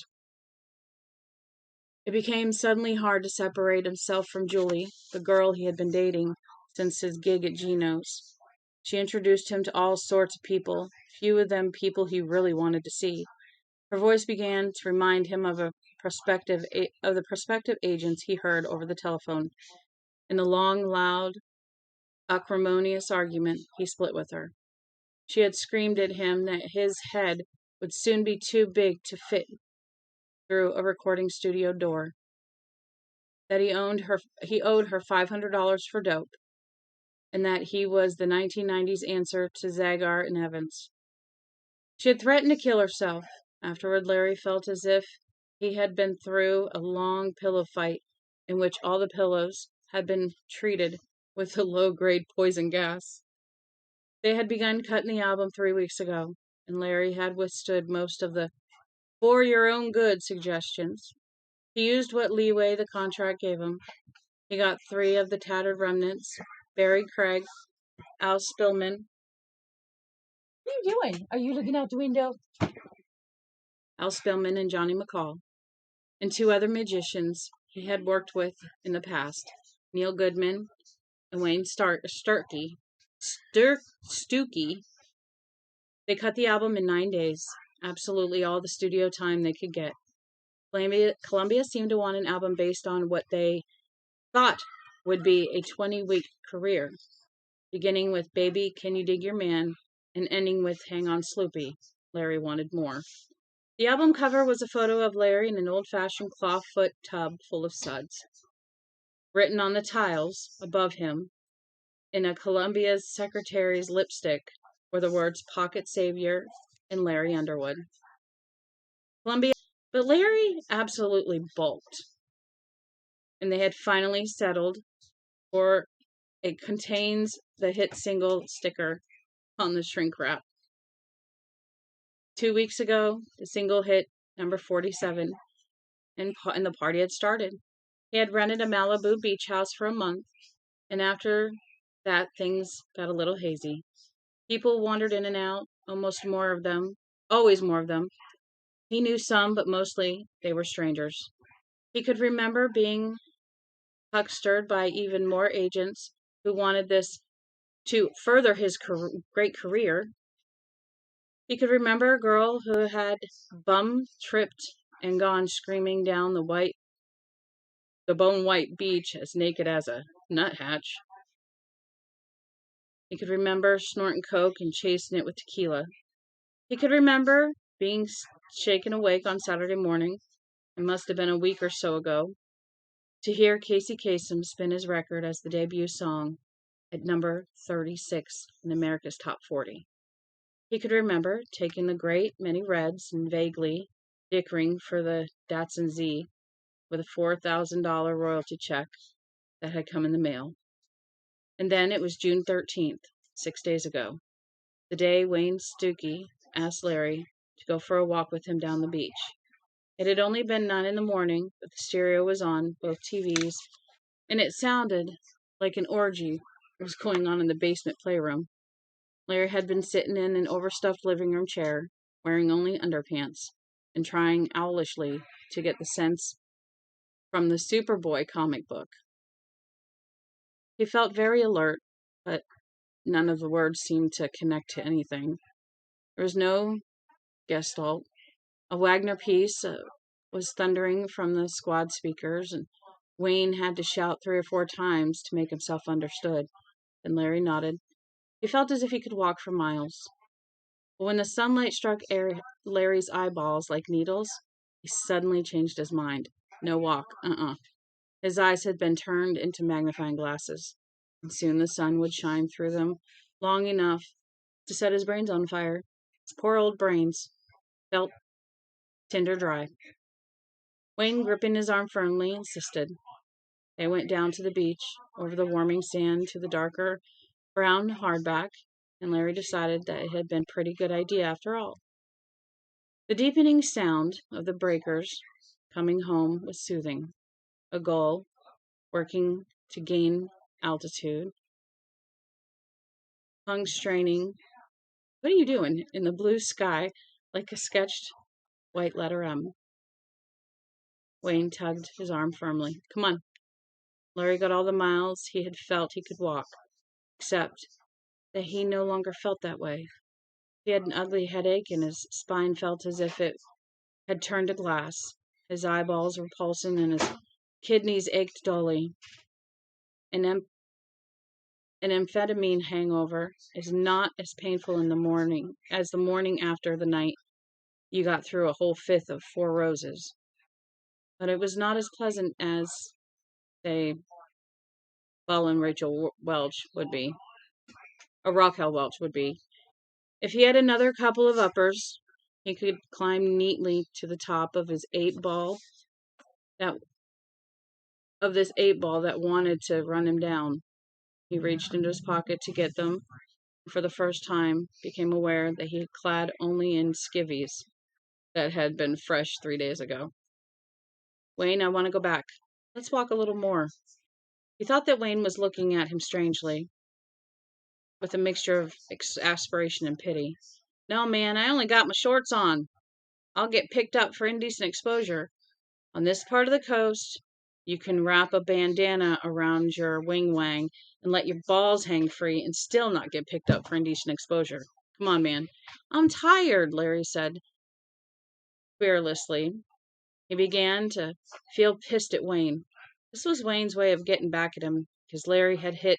It became suddenly hard to separate himself from Julie, the girl he had been dating since his gig at Gino's. She introduced him to all sorts of people, few of them people he really wanted to see. Her voice began to remind him of the prospective agents he heard over the telephone. In the long, loud, acrimonious argument he split with her, she had screamed at him that his head would soon be too big to fit through a recording studio door, that he owed her $500 for dope, and that he was the 1990s answer to Zagar and Evans. She had threatened to kill herself. Afterward, Larry felt as if he had been through a long pillow fight in which all the pillows had been treated with a low-grade poison gas. They had begun cutting the album 3 weeks ago, and Larry had withstood most of the for your own good suggestions. He used what leeway the contract gave him. He got 3 of the tattered remnants, Barry Craig, Al Spillman. What are you doing? Are you looking out the window? Al Spillman and Johnny McCall, and 2 other magicians he had worked with in the past, Neil Goodman and Wayne Stuckey. They cut the album in 9 days, absolutely all the studio time they could get. Columbia seemed to want an album based on what they thought would be a 20-week career, beginning with Baby, Can You Dig Your Man, and ending with Hang On Sloopy. Larry wanted more. The album cover was a photo of Larry in an old-fashioned clawfoot tub full of suds. Written on the tiles above him, in a Columbia's secretary's lipstick, were the words Pocket Savior and Larry Underwood. But Larry absolutely bulked, and they had finally settled for it contains the hit single sticker on the shrink wrap. 2 weeks ago, the single hit number 47, and the party had started. He had rented a Malibu beach house for a month, and after that, things got a little hazy. People wandered in and out, always more of them. He knew some, but mostly they were strangers. He could remember being huckstered by even more agents who wanted this to further his great career. He could remember a girl who had bum-tripped and gone screaming down the bone-white beach as naked as a nuthatch. He could remember snorting coke and chasing it with tequila. He could remember being shaken awake on Saturday morning, it must have been a week or so ago, to hear Casey Kasem spin his record as the debut song at number 36 in America's Top 40. He could remember taking the great many reds and vaguely dickering for the Datsun Z with a $4,000 royalty check that had come in the mail. And then it was June 13th, 6 days ago, the day Wayne Stuckey asked Larry to go for a walk with him down the beach. It had only been 9 in the morning, but the stereo was on both TVs, and it sounded like an orgy was going on in the basement playroom. Larry had been sitting in an overstuffed living room chair, wearing only underpants, and trying owlishly to get the sense from the Superboy comic book. He felt very alert, but none of the words seemed to connect to anything. There was no gestalt. A Wagner piece was thundering from the squad speakers, and Wayne had to shout 3 or 4 times to make himself understood. Then Larry nodded. He felt as if he could walk for miles. But when the sunlight struck Larry's eyeballs like needles, he suddenly changed his mind. No walk, His eyes had been turned into magnifying glasses, and soon the sun would shine through them long enough to set his brains on fire. His poor old brains felt tinder dry. Wayne, gripping his arm firmly, insisted. They went down to the beach, over the warming sand to the darker brown hardback, and Larry decided that it had been a pretty good idea after all. The deepening sound of the breakers coming home was soothing. A gull, working to gain altitude, hung straining. What are you doing? In the blue sky, like a sketched white letter M. Wayne tugged his arm firmly. Come on. Larry got all the miles he had felt he could walk, except that he no longer felt that way. He had an ugly headache, and his spine felt as if it had turned to glass. His eyeballs were pulsing, and his kidneys ached dully. An amphetamine hangover is not as painful in the morning as the morning after the night you got through a whole fifth of Four Roses. But it was not as pleasant as, say, Belle and Rachel Welch would be, or Raquel Welch would be. If he had another couple of uppers, he could climb neatly to the top of his eight ball that wanted to run him down. He reached into his pocket to get them, and for the first time became aware that he had clad only in skivvies that had been fresh 3 days ago. Wayne, I want to go back. Let's walk a little more. He thought that Wayne was looking at him strangely, with a mixture of exasperation and pity. No, man, I only got my shorts on. I'll get picked up for indecent exposure. On this part of the coast, you can wrap a bandana around your wing-wang and let your balls hang free and still not get picked up for indecent exposure. Come on, man. I'm tired, Larry said fearlessly. He began to feel pissed at Wayne. This was Wayne's way of getting back at him, because Larry had hit,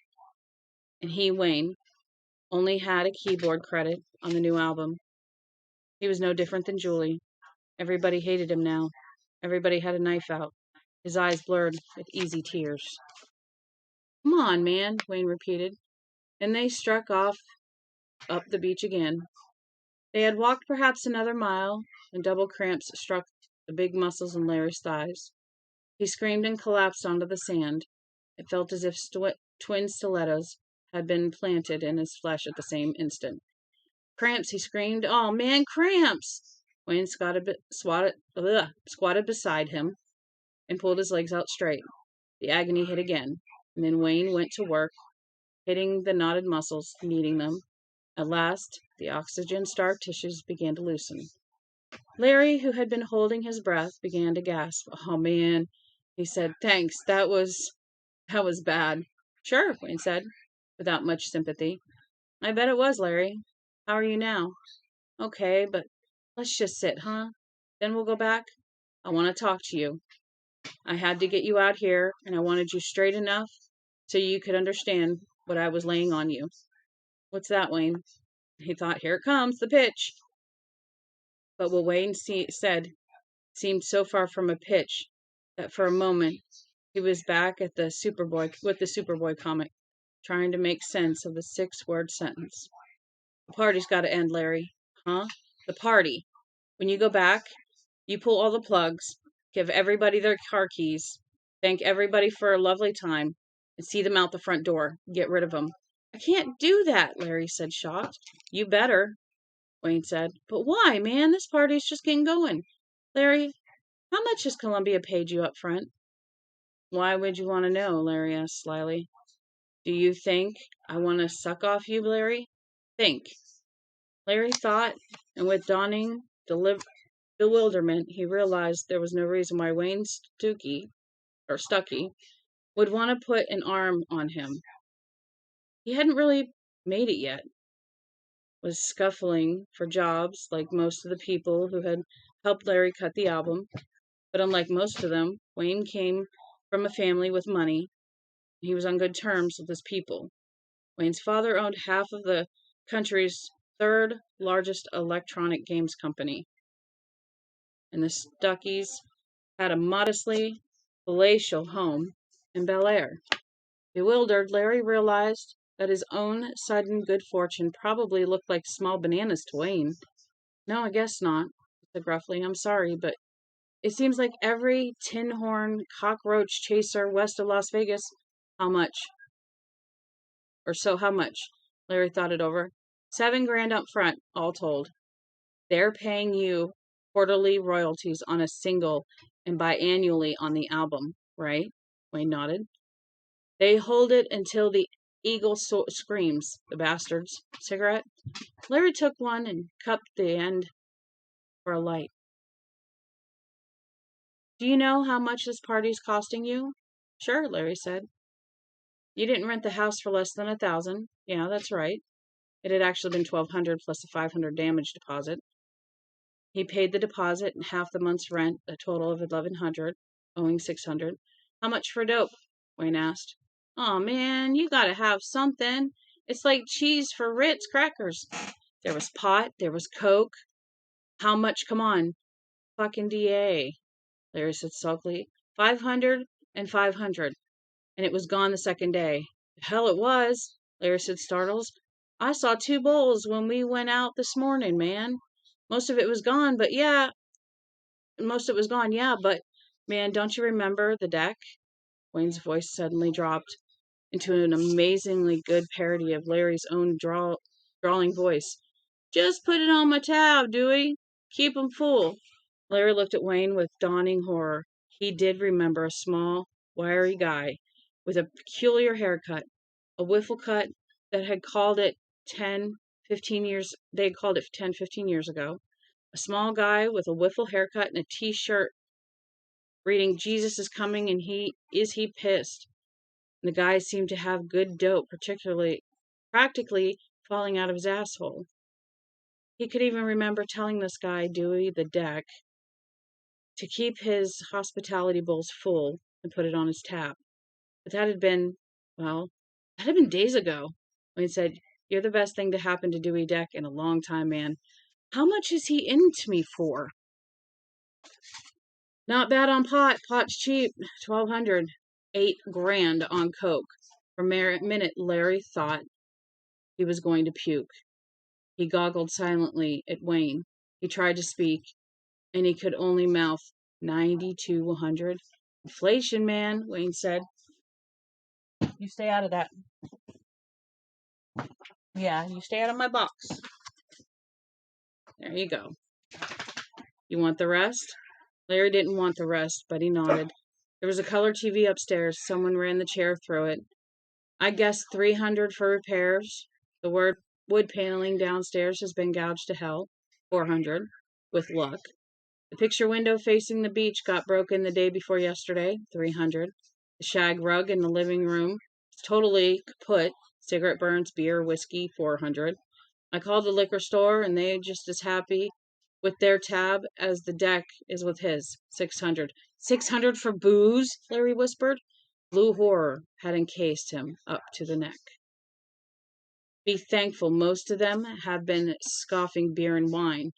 and he, Wayne, only had a keyboard credit on the new album. He was no different than Julie. Everybody hated him now. Everybody had a knife out. His eyes blurred with easy tears. Come on, man, Wayne repeated, and they struck off up the beach again. They had walked perhaps another mile, and double cramps struck the big muscles in Larry's thighs. He screamed and collapsed onto the sand. It felt as if twin stilettos had been planted in his flesh at the same instant. Cramps, he screamed. Oh, man, cramps! Wayne squatted beside him and pulled his legs out straight. The agony hit again, and then Wayne went to work, hitting the knotted muscles, kneading them. At last, the oxygen-starved tissues began to loosen. Larry, who had been holding his breath, began to gasp. Oh, man, he said. Thanks, that was bad. Sure, Wayne said, without much sympathy. I bet it was, Larry. How are you now? Okay, but let's just sit, huh? Then we'll go back. I want to talk to you. I had to get you out here, and I wanted you straight enough so you could understand what I was laying on you. What's that, Wayne? He thought, here it comes, the pitch. But what Wayne said seemed so far from a pitch that for a moment he was back at the Superboy comic, trying to make sense of the 6-word sentence. The party's got to end, Larry. Huh? The party. When you go back, you pull all the plugs, give everybody their car keys, thank everybody for a lovely time, and see them out the front door. Get rid of them. I can't do that, Larry said, shocked. You better, Wayne said. But why, man? This party's just getting going. Larry, how much has Columbia paid you up front? Why would you want to know? Larry asked slyly. Do you think I want to suck off you, Larry? Think. Larry thought, and with dawning bewilderment, he realized there was no reason why Wayne Stuckey would want to put an arm on him. He hadn't really made it yet. Was scuffling for jobs like most of the people who had helped Larry cut the album. But unlike most of them, Wayne came from a family with money. He was on good terms with his people. Wayne's father owned half of the country's third largest electronic games company. And the Stuckeys had a modestly palatial home in Bel Air. Bewildered, Larry realized that his own sudden good fortune probably looked like small bananas to Wayne. No, I guess not, he said gruffly. I'm sorry, but it seems like every tin horn cockroach chaser west of Las Vegas. How much? How much? Larry thought it over. $7,000 up front, all told. They're paying you quarterly royalties on a single and biannually on the album, right? Wayne nodded. They hold it until the eagle screams, the bastards. Cigarette? Larry took one and cupped the end for a light. Do you know how much this party's costing you? Sure, Larry said. You didn't rent the house for less than $1,000. Yeah, that's right. It had actually been $1,200 plus a $500 damage deposit. He paid the deposit and half the month's rent, a total of $1,100, owing $600. How much for dope? Wayne asked. Oh man, you gotta have something. It's like cheese for Ritz crackers. There was pot, there was Coke. How much? Come on. Fucking DA, Larry said sulkily. 500 and 500. And it was gone the second day. Hell it was, Larry said startled. I saw 2 bowls when we went out this morning, man. Most of it was gone, but yeah, man, don't you remember the deck? Wayne's voice suddenly dropped into an amazingly good parody of Larry's own drawling voice. Just put it on my tab, Dewey. Keep 'em full. Larry looked at Wayne with dawning horror. He did remember a small, wiry guy with a peculiar haircut, a wiffle cut that had called it 10-15 years. They had called it 10-15 years ago. A small guy with a wiffle haircut and a T-shirt reading "Jesus is coming and he pissed." And the guy seemed to have good dope, practically falling out of his asshole. He could even remember telling this guy, Dewey, the deck, to keep his hospitality bowls full and put it on his tab. But that had been days ago. Wayne said, You're the best thing to happen to Dewey Deck in a long time, man. How much is he into me for? Not bad on pot. Pot's cheap. 1,200. $8,000 on Coke. For a minute, Larry thought he was going to puke. He goggled silently at Wayne. He tried to speak, and he could only mouth 90 to 100. Inflation, man, Wayne said. You stay out of that. Yeah, you stay out of my box. There you go. You want the rest? Larry didn't want the rest, but he nodded. There was a color TV upstairs. Someone ran the chair through it. I guess 300 for repairs. The wood paneling downstairs has been gouged to hell. 400, with luck. The picture window facing the beach got broken the day before yesterday. 300. The shag rug in the living room totally kaput. Cigarette burns, beer, whiskey. 400. I called the liquor store, and they're just as happy with their tab as the deck is with his. 600. 600 for booze? Larry whispered. Blue horror had encased him up to the neck. Be thankful most of them have been scoffing beer and wine.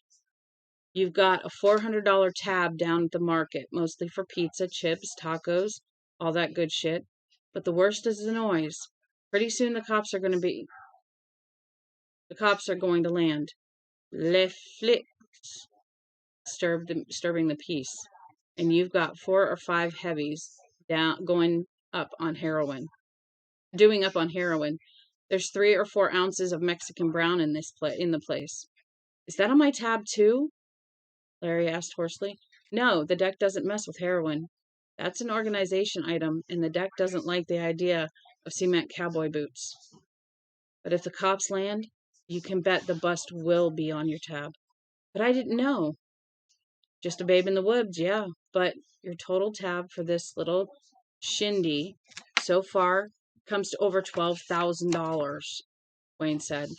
You've got a $400 tab down at the market, mostly for pizza, chips, tacos, all that good shit. But the worst is the noise. Pretty soon the cops are going to land. Le flics, disturbing the peace. And you've got 4 or 5 heavies doing up on heroin. There's 3 or 4 ounces of Mexican brown in the place. Is that on my tab too? Larry asked hoarsely. No, the deck doesn't mess with heroin. That's an organization item, and the deck doesn't like the idea of cement cowboy boots. But if the cops land, you can bet the bust will be on your tab. But I didn't know. Just a babe in the woods, yeah. But your total tab for this little shindy so far comes to over $12,000, Wayne said.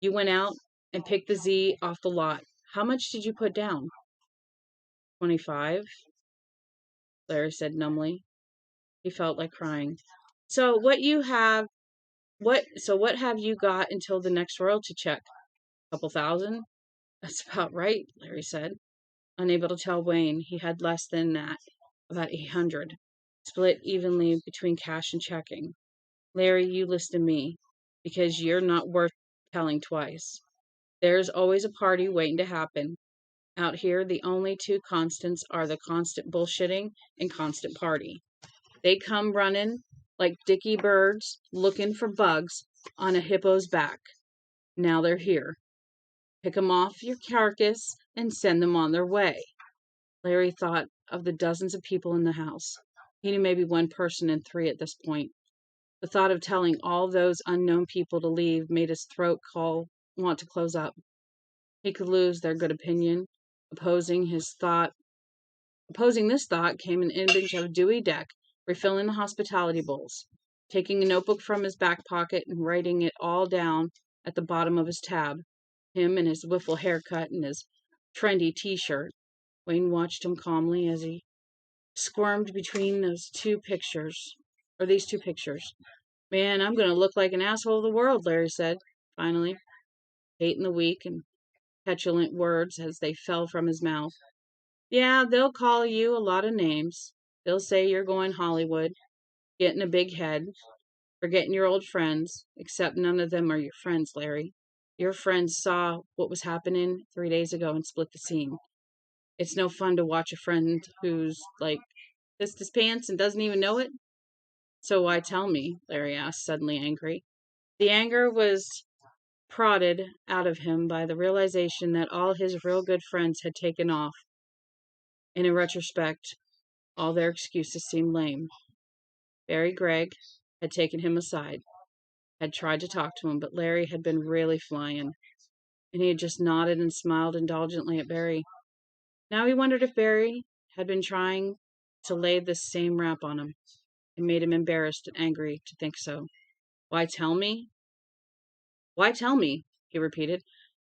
You went out and picked the Z off the lot. How much did you put down? 25, Larry said numbly. He felt like crying. So what have you got until the next royalty check? Couple thousand? That's about right, Larry said. Unable to tell Wayne he had less than that, about 800, split evenly between cash and checking. Larry, you listen to me, because you're not worth telling twice. There's always a party waiting to happen. Out here, the only 2 constants are the constant bullshitting and constant party. They come running like dicky birds looking for bugs on a hippo's back. Now they're here. Pick 'em off your carcass and send them on their way. Larry thought of the dozens of people in the house. He knew maybe 1 person in 3 at this point. The thought of telling all those unknown people to leave made his throat want to close up. He could lose their good opinion. Opposing this thought came an image of Dewey Deck refilling the hospitality bowls, taking a notebook from his back pocket and writing it all down at the bottom of his tab. Him in his wiffle haircut and his trendy t-shirt. Wayne watched him calmly as he squirmed between these two pictures. Man, I'm going to look like an asshole of the world, Larry said, finally, hating the weak and petulant words as they fell from his mouth. Yeah, they'll call you a lot of names. They'll say you're going Hollywood, getting a big head, forgetting your old friends, except none of them are your friends, Larry. Your friends saw what was happening 3 days ago and split the scene. It's no fun to watch a friend who's like pissed his pants and doesn't even know it. So why tell me? Larry asked, suddenly angry. The anger was prodded out of him by the realization that all his real good friends had taken off. And in retrospect, all their excuses seemed lame. Barry Gregg had taken him aside, had tried to talk to him, but Larry had been really flying, and he had just nodded and smiled indulgently at Barry. Now he wondered if Barry had been trying to lay this same rap on him. It made him embarrassed and angry to think so. Why tell me? Why tell me? He repeated.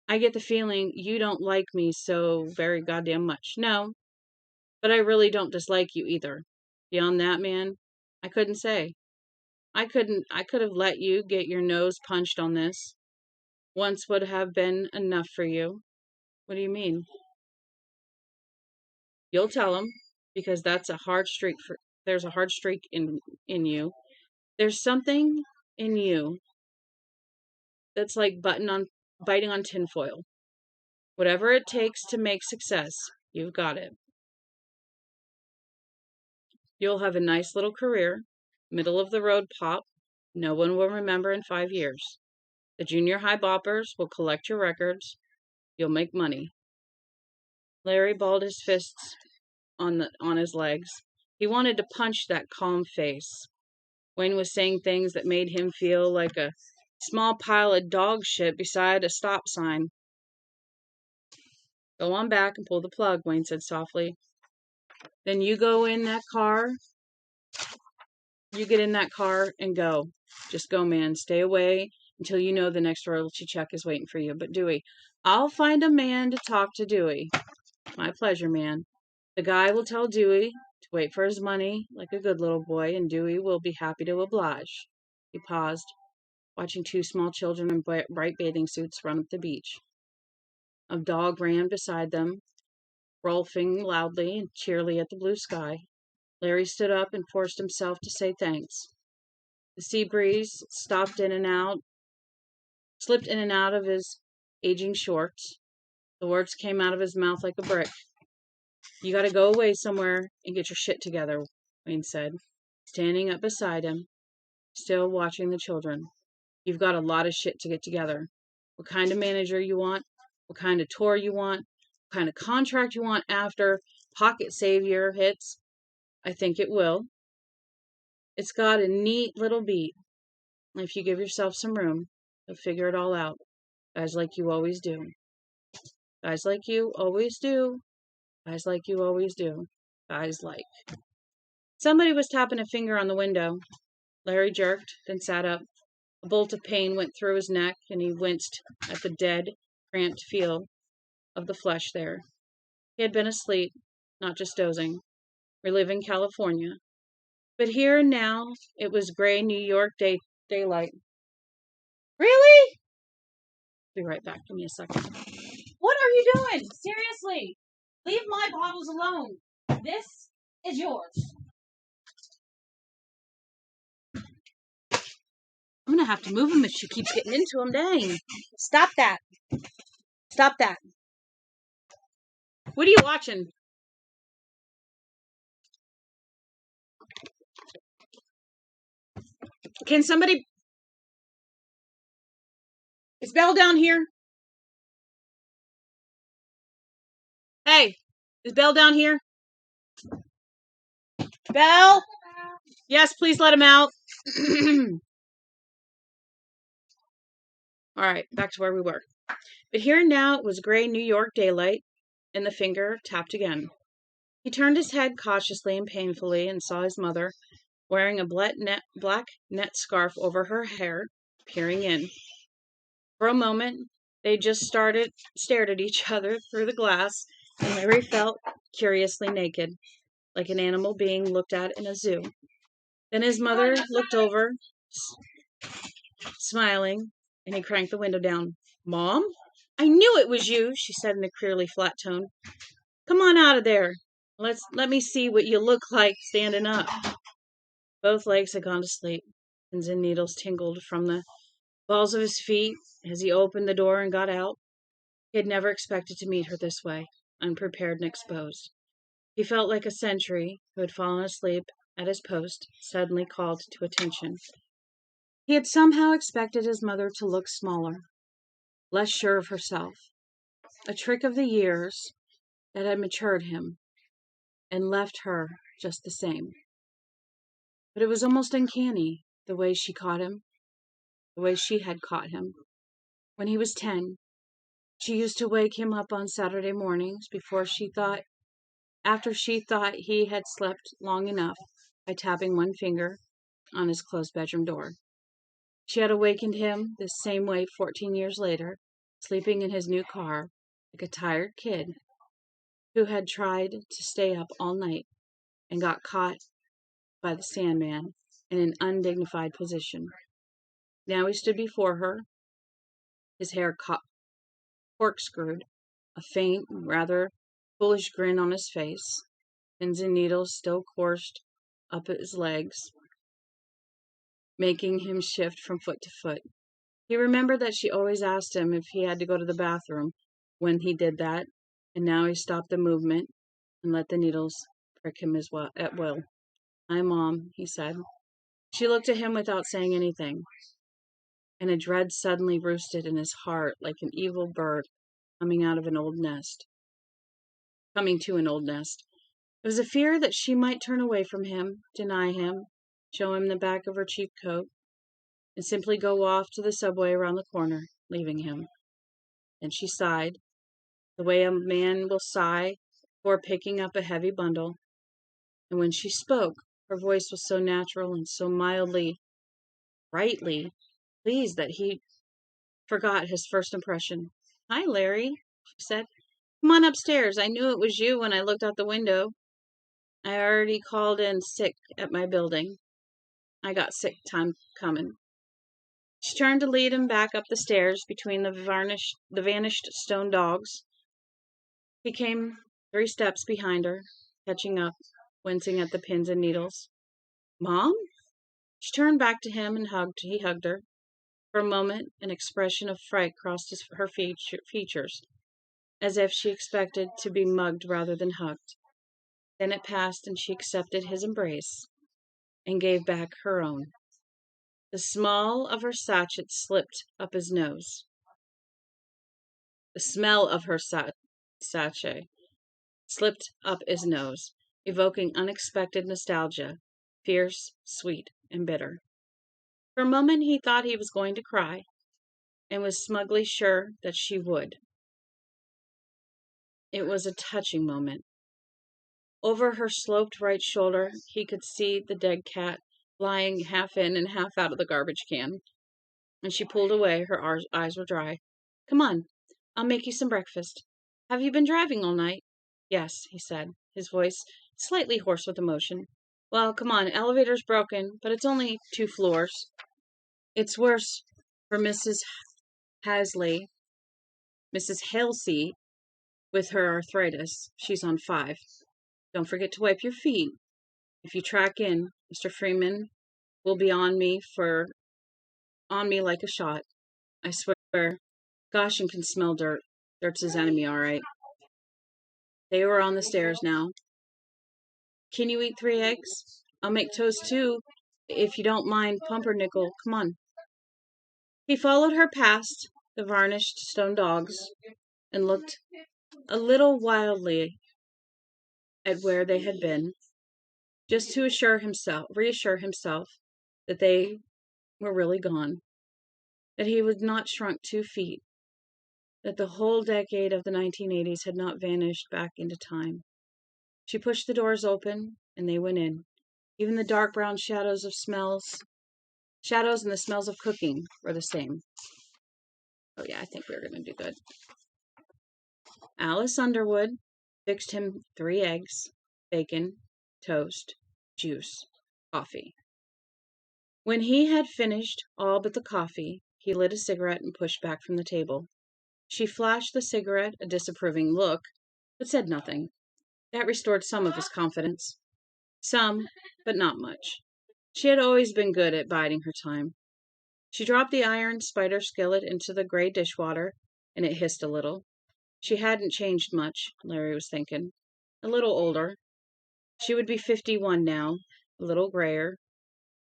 I get the feeling you don't like me so very goddamn much. No, but I really don't dislike you either. Beyond that, man, I couldn't say. I could have let you get your nose punched on this. Once would have been enough for you. What do you mean? You'll tell him, because there's a hard streak in you. There's something in you that's like biting on tinfoil. Whatever it takes to make success, you've got it. You'll have a nice little career, middle of the road pop. No one will remember in 5 years. The junior high boppers will collect your records. You'll make money. Larry balled his fists on his legs. He wanted to punch that calm face. Wayne was saying things that made him feel like a small pile of dog shit beside a stop sign. Go on back and pull the plug, Wayne said softly. Then you get in that car and go. Just go, man. Stay away until you know the next royalty check is waiting for you. But Dewey, I'll find a man to talk to Dewey. My pleasure, man. The guy will tell Dewey to wait for his money like a good little boy, and Dewey will be happy to oblige. He paused, watching 2 small children in bright bathing suits run up the beach. A dog ran beside them, rolfing loudly and cheerily at the blue sky. Larry stood up and forced himself to say thanks. The sea breeze slipped in and out of his aging shorts. The words came out of his mouth like a brick. You gotta go away somewhere and get your shit together, Wayne said, standing up beside him, still watching the children. You've got a lot of shit to get together. What kind of manager you want, what kind of tour you want, what kind of contract you want after Pocket Savior hits. I think it will. It's got a neat little beat. If you give yourself some room, you'll figure it all out. Guys like you always do. Guys like you always do. Guys like you always do. Guys like. Somebody was tapping a finger on the window. Larry jerked, then sat up. A bolt of pain went through his neck, and he winced at the dead, cramped feel of the flesh there. He had been asleep, not just dozing, reliving California. But here and now, it was gray New York daylight. Really? Be right back. Give me a second. What are you doing? Seriously. Leave my bottles alone. This is yours. I'm going to have to move them if she keeps getting into them. Dang. Stop that. Stop that. What are you watching? Can somebody... Is Belle down here? Hey, is Belle down here? Belle? Yes, please let him out. All right, back to where we were. But here and now it was gray New York daylight, and the finger tapped again. He turned his head cautiously and painfully and saw his mother, wearing a black net scarf over her hair, peering in. For a moment, they just stared at each other through the glass, and Larry felt curiously naked, like an animal being looked at in a zoo. Then his mother looked over, smiling, and he cranked the window down. "Mom? I knew it was you," she said in a clearly flat tone. "Come on out of there. Let me see what you look like standing up." Both legs had gone to sleep. Pins and needles tingled from the balls of his feet as he opened the door and got out. He had never expected to meet her this way, unprepared and exposed. He felt like a sentry who had fallen asleep at his post, suddenly called to attention. He had somehow expected his mother to look smaller, less sure of herself, a trick of the years that had matured him and left her just the same. But it was almost uncanny, the way she caught him, the way she had caught him. When he was 10, she used to wake him up on Saturday mornings after she thought he had slept long enough by tapping one finger on his closed bedroom door. She had awakened him the same way 14 years later, sleeping in his new car like a tired kid who had tried to stay up all night and got caught by the Sandman in an undignified position. Now he stood before her, his hair corkscrewed, a faint, rather foolish grin on his face, pins and needles still coursed up his legs, making him shift from foot to foot. He remembered that she always asked him if he had to go to the bathroom when he did that, and now he stopped the movement and let the needles prick him at will. "Hi, Mom," he said. She looked at him without saying anything, and a dread suddenly roosted in his heart like an evil bird coming to an old nest. It was a fear that she might turn away from him, deny him, show him the back of her cheap coat, and simply go off to the subway around the corner, leaving him. Then she sighed, the way a man will sigh before picking up a heavy bundle, and when she spoke, her voice was so natural and so mildly, rightly pleased that he forgot his first impression. "Hi, Larry," she said. "Come on upstairs. I knew it was you when I looked out the window. I already called in sick at my building. I got sick time coming." She turned to lead him back up the stairs between the vanished stone dogs. He came 3 steps behind her, catching up, wincing at the pins and needles. "Mom?" She turned back to him and he hugged her. For a moment, an expression of fright crossed her features, as if she expected to be mugged rather than hugged. Then it passed, and she accepted his embrace and gave back her own. The smell of her sachet slipped up his nose. The smell of her sachet slipped up his nose, evoking unexpected nostalgia, fierce, sweet, and bitter. For a moment he thought he was going to cry, and was smugly sure that she would. It was a touching moment. Over her sloped right shoulder, he could see the dead cat lying half in and half out of the garbage can. And she pulled away. Her eyes were dry. "Come on, I'll make you some breakfast. Have you been driving all night?" "Yes," he said, his voice slightly hoarse with emotion. "Well, come on, elevator's broken, but it's only 2 floors. It's worse for Mrs. Halsey, with her arthritis. She's on 5. Don't forget to wipe your feet. If you track in, Mr. Freeman will be on me like a shot. I swear. Gosh, and can smell dirt. Dirt's his enemy, all right." They were on the stairs now. "Can you eat 3 eggs? I'll make toast too, if you don't mind. Pumpernickel, come on." He followed her past the varnished stone dogs and looked a little wildly at where they had been, just to reassure himself that they were really gone, that he was not shrunk 2 feet, that the whole decade of the 1980s had not vanished back into time. She pushed the doors open, and they went in. Even the dark brown shadows and the smells of cooking were the same. Oh yeah, I think we're going to do good. Alice Underwood fixed him 3 eggs, bacon, toast, juice, coffee. When he had finished all but the coffee, he lit a cigarette and pushed back from the table. She flashed the cigarette a disapproving look, but said nothing. That restored some of his confidence. Some, but not much. She had always been good at biding her time. She dropped the iron spider skillet into the gray dishwater, and it hissed a little. She hadn't changed much, Larry was thinking. A little older. She would be 51 now, a little grayer,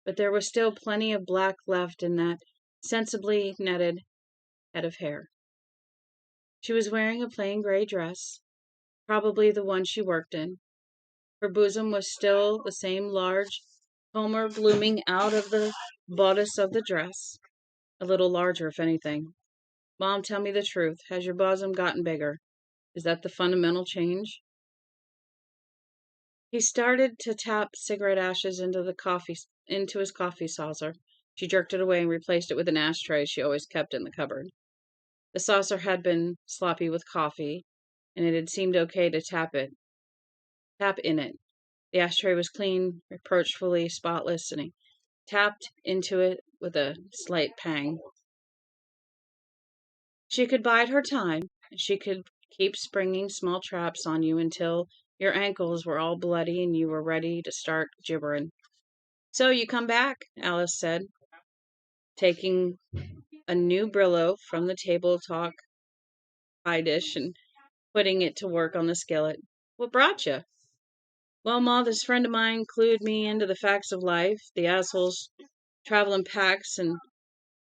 but there was still plenty of black left in that sensibly netted head of hair. She was wearing a plain gray dress, probably the one she worked in. Her bosom was still the same large comber blooming out of the bodice of the dress, a little larger if anything. Mom, tell me the truth. Has your bosom gotten bigger? Is that the fundamental change? He started to tap cigarette ashes into his coffee saucer. She jerked it away and replaced it with an ashtray she always kept in the cupboard. The saucer had been sloppy with coffee, and it had seemed okay to tap in it. The ashtray was clean, reproachfully spotless, and he tapped into it with a slight pang. She could bide her time, and she could keep springing small traps on you until your ankles were all bloody and you were ready to start gibbering. So you come back, Alice said, taking a new Brillo from the table talk pie dish and putting it to work on the skillet. What brought you? Well, Ma, this friend of mine clued me into the facts of life. The assholes travel in packs, and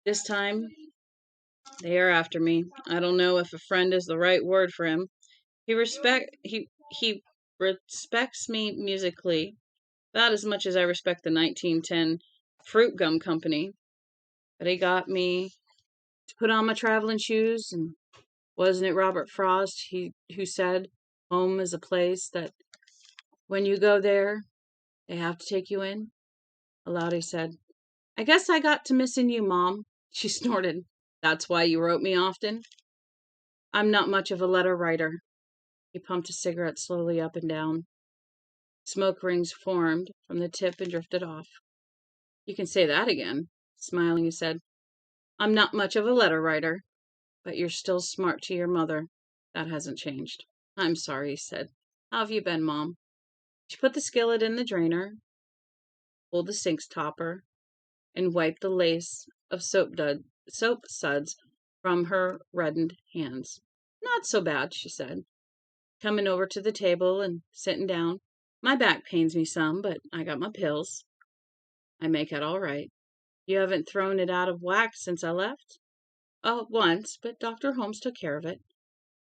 this time they are after me. I don't know if a friend is the right word for him. He respects me musically, about as much as I respect the 1910 Fruit Gum Company. But he got me to put on my traveling shoes, and wasn't it Robert Frost who said, home is a place that when you go there, they have to take you in? Aloud he said, I guess I got to missing you, Mom. She snorted. That's why you wrote me often? I'm not much of a letter writer. He pumped a cigarette slowly up and down. Smoke rings formed from the tip and drifted off. You can say that again. Smiling, he said, I'm not much of a letter writer, but you're still smart to your mother. That hasn't changed. I'm sorry, he said. How have you been, Mom? She put the skillet in the drainer, pulled the sink stopper, and wiped the lace of soap suds from her reddened hands. Not so bad, she said, coming over to the table and sitting down. My back pains me some, but I got my pills. I make it all right. You haven't thrown it out of whack since I left? Oh, once, but Dr. Holmes took care of it.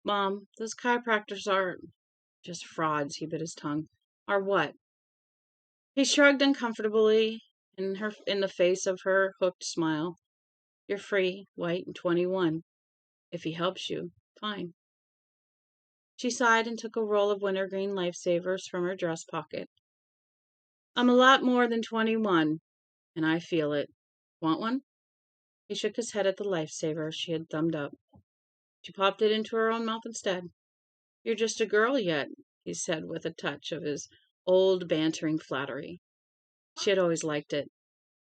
Mom, those chiropractors are just frauds, he bit his tongue. Are what? He shrugged uncomfortably in the face of her hooked smile. You're free, white, and 21. If he helps you, fine. She sighed and took a roll of wintergreen lifesavers from her dress pocket. I'm a lot more than 21, and I feel it. Want one? He shook his head at the lifesaver she had thumbed up. She popped it into her own mouth instead. You're just a girl yet, he said with a touch of his old bantering flattery. She had always liked it,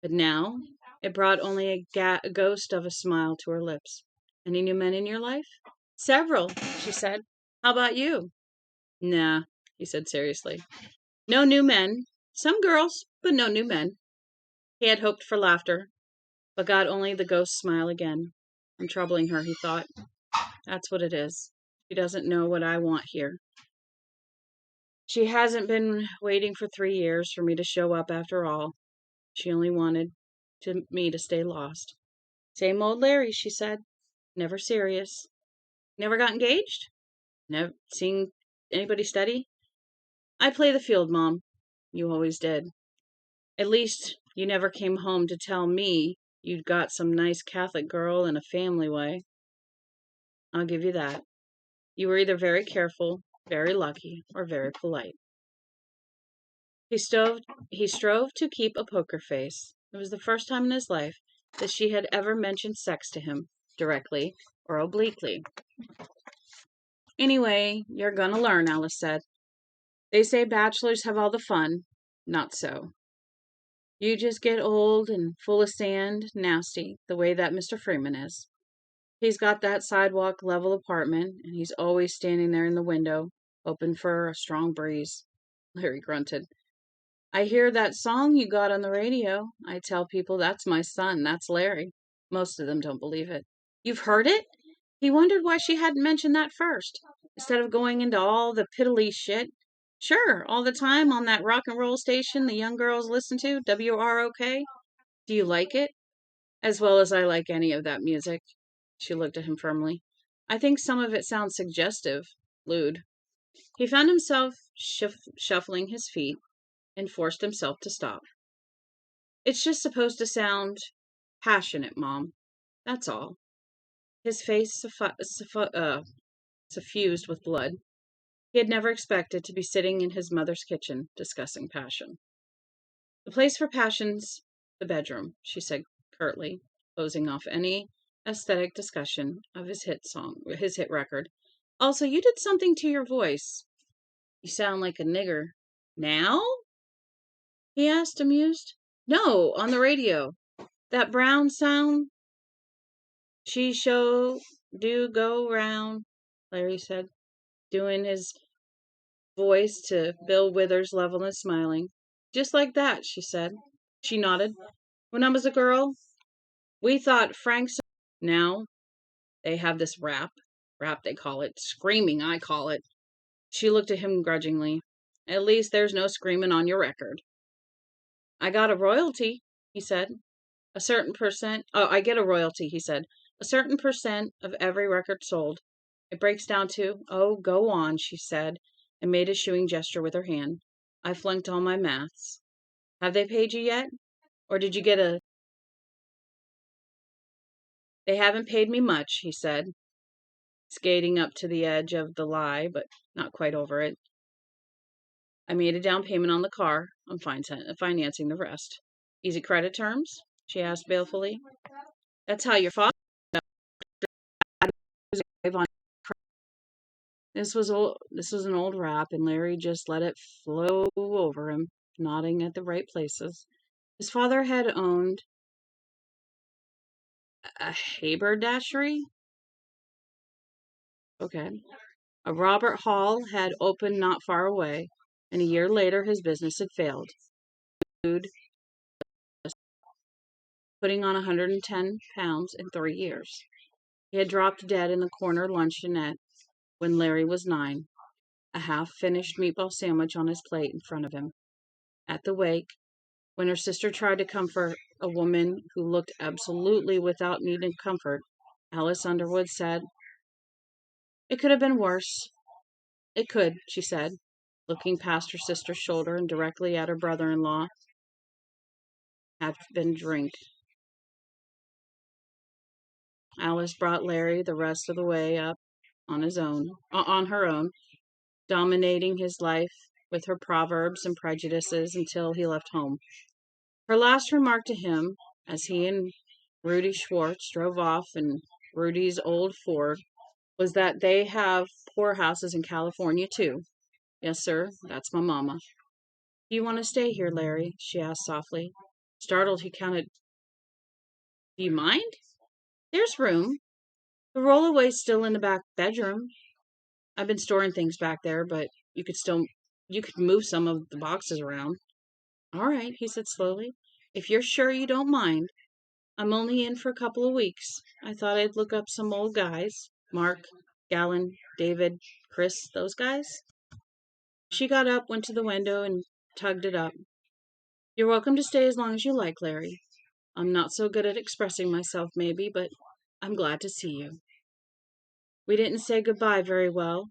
but now it brought only a ghost of a smile to her lips. Any new men in your life? Several, she said. How about you? Nah, he said seriously. No new men. Some girls, but no new men. He had hoped for laughter, but got only the ghost smile again. I'm troubling her, he thought. That's what it is. She doesn't know what I want here. She hasn't been waiting for 3 years for me to show up after all. She only wanted me to stay lost. Same old Larry, she said. Never serious. Never got engaged? Never seen anybody steady? I play the field, Mom. You always did. At least You never came home to tell me you'd got some nice Catholic girl in a family way. I'll give you that. You were either very careful, very lucky, or very polite. He strove to keep a poker face. It was the first time in his life that she had ever mentioned sex to him, directly or obliquely. Anyway, you're gonna learn, Alice said. They say bachelors have all the fun. Not so. You just get old and full of sand, nasty, the way that Mr. Freeman is. He's got that sidewalk level apartment, and he's always standing there in the window, hoping for a strong breeze. Larry grunted. I hear that song you got on the radio. I tell people that's my son, that's Larry. Most of them don't believe it. You've heard it? He wondered why she hadn't mentioned that first, instead of going into all the piddly shit. Sure, all the time on that rock and roll station the young girls listen to, WROK. Do you like it? As well as I like any of that music. She looked at him firmly. I think some of it sounds suggestive, lewd. He found himself shuffling his feet and forced himself to stop. It's just supposed to sound passionate, Mom. That's all. His face suffused with blood. He had never expected to be sitting in his mother's kitchen discussing passion. The place for passion's the bedroom, she said curtly, closing off any aesthetic discussion of his hit record. Also, you did something to your voice. You sound like a nigger. Now? He asked, amused. No, on the radio. That brown sound. She show do go round, Larry said, doing his voice to Bill Withers' level and smiling. Just like that, she said. She nodded. When I was a girl, we thought Frank's. Now they have this rap they call it, screaming I call it. She looked at him grudgingly. At least there's no screaming on your record. I got a royalty, he said. A certain percent. Oh, I get a royalty, he said. A certain percent of every record sold. It breaks down to, oh, go on, she said, and made a shooing gesture with her hand. I flunked all my maths. Have they paid you yet? Or did you get a... They haven't paid me much, he said, skating up to the edge of the lie, but not quite over it. I made a down payment on the car. I'm financing the rest. Easy credit terms? She asked balefully. That's how your father... This was an old rap, and Larry just let it flow over him, nodding at the right places. His father had owned a haberdashery. Okay. A Robert Hall had opened not far away, and a year later his business had failed. Putting on 110 pounds in 3 years. He had dropped dead in the corner luncheonette when Larry was 9, a half-finished meatball sandwich on his plate in front of him. At the wake, when her sister tried to comfort a woman who looked absolutely without needing comfort, Alice Underwood said, It could have been worse. It could, she said, looking past her sister's shoulder and directly at her brother-in-law. Had been drink. Alice brought Larry the rest of the way up on her own, dominating his life with her proverbs and prejudices until he left home. Her last remark to him, as he and Rudy Schwartz drove off in Rudy's old Ford, was that they have poorhouses in California, too. Yes, sir, that's my mama. Do you want to stay here, Larry? She asked softly. Startled, he counted. Do you mind? There's room. The rollaway's still in the back bedroom. I've been storing things back there, but you could move some of the boxes around. All right, he said slowly. If you're sure you don't mind. I'm only in for a couple of weeks. I thought I'd look up some old guys. Mark, Gallon, David, Chris, those guys. She got up, went to the window, and tugged it up. You're welcome to stay as long as you like, Larry. I'm not so good at expressing myself, maybe, but I'm glad to see you. We didn't say goodbye very well.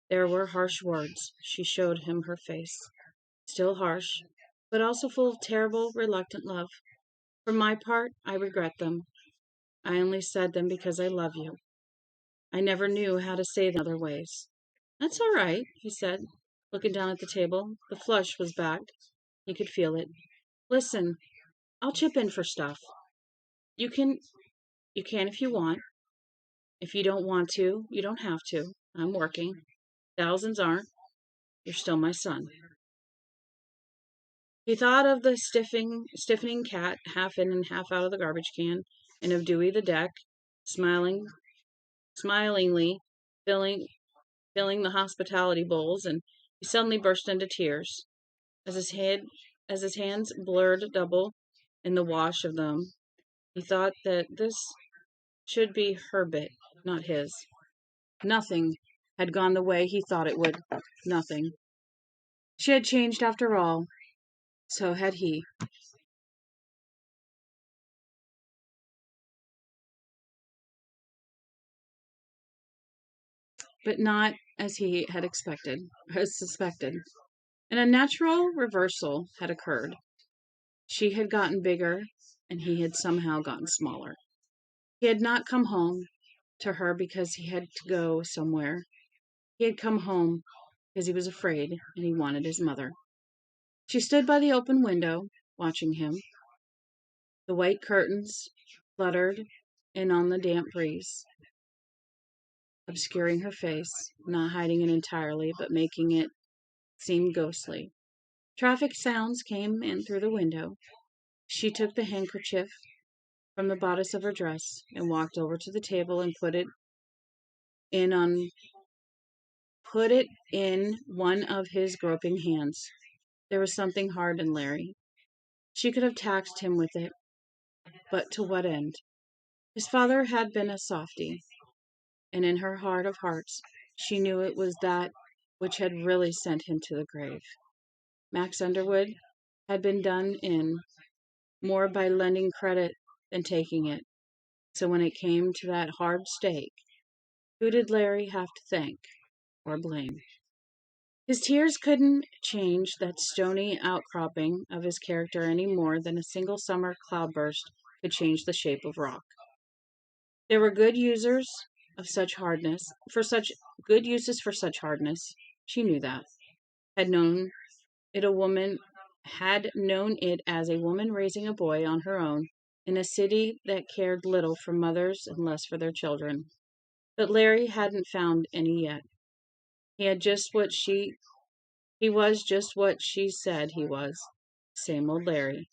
There were harsh words. She showed him her face. Still harsh, but also full of terrible, reluctant love. For my part, I regret them. I only said them because I love you. I never knew how to say them other ways. That's all right, he said, looking down at the table. The flush was back. He could feel it. Listen, I'll chip in for stuff. You can you can if you want. If you don't want to, you don't have to. I'm working. Thousands aren't. You're still my son. He thought of the stiffening cat, half in and half out of the garbage can, and of Dewey the duck, smilingly filling filling the hospitality bowls, and he suddenly burst into tears as his hands blurred double in the wash of them. He thought that this should be her bit, not his. Nothing had gone the way he thought it would. Nothing. She had changed after all. So had he. But not as he had suspected. An unnatural reversal had occurred. She had gotten bigger, and he had somehow gotten smaller. He had not come home to her because he had to go somewhere. He had come home because he was afraid and he wanted his mother. She stood by the open window, watching him. The white curtains fluttered in on the damp breeze, obscuring her face, not hiding it entirely, but making it seem ghostly. Traffic sounds came in through the window. She took the handkerchief from the bodice of her dress and walked over to the table and in on put it in one of his groping hands. There was something hard in Larry. She could have taxed him with it, but to what end? His father had been a softy, and in her heart of hearts, she knew it was that which had really sent him to the grave. Max Underwood had been done in more by lending credit than taking it. So when it came to that hard stake, who did Larry have to thank or blame? His tears couldn't change that stony outcropping of his character any more than a single summer cloudburst could change the shape of rock. There were good users of such hardness, for such good uses for such hardness. She knew that. Had known it a woman had known it as a woman raising a boy on her own in a city that cared little for mothers and less for their children. But Larry hadn't found any yet. He had just what she he was just what she said he was. Same old Larry.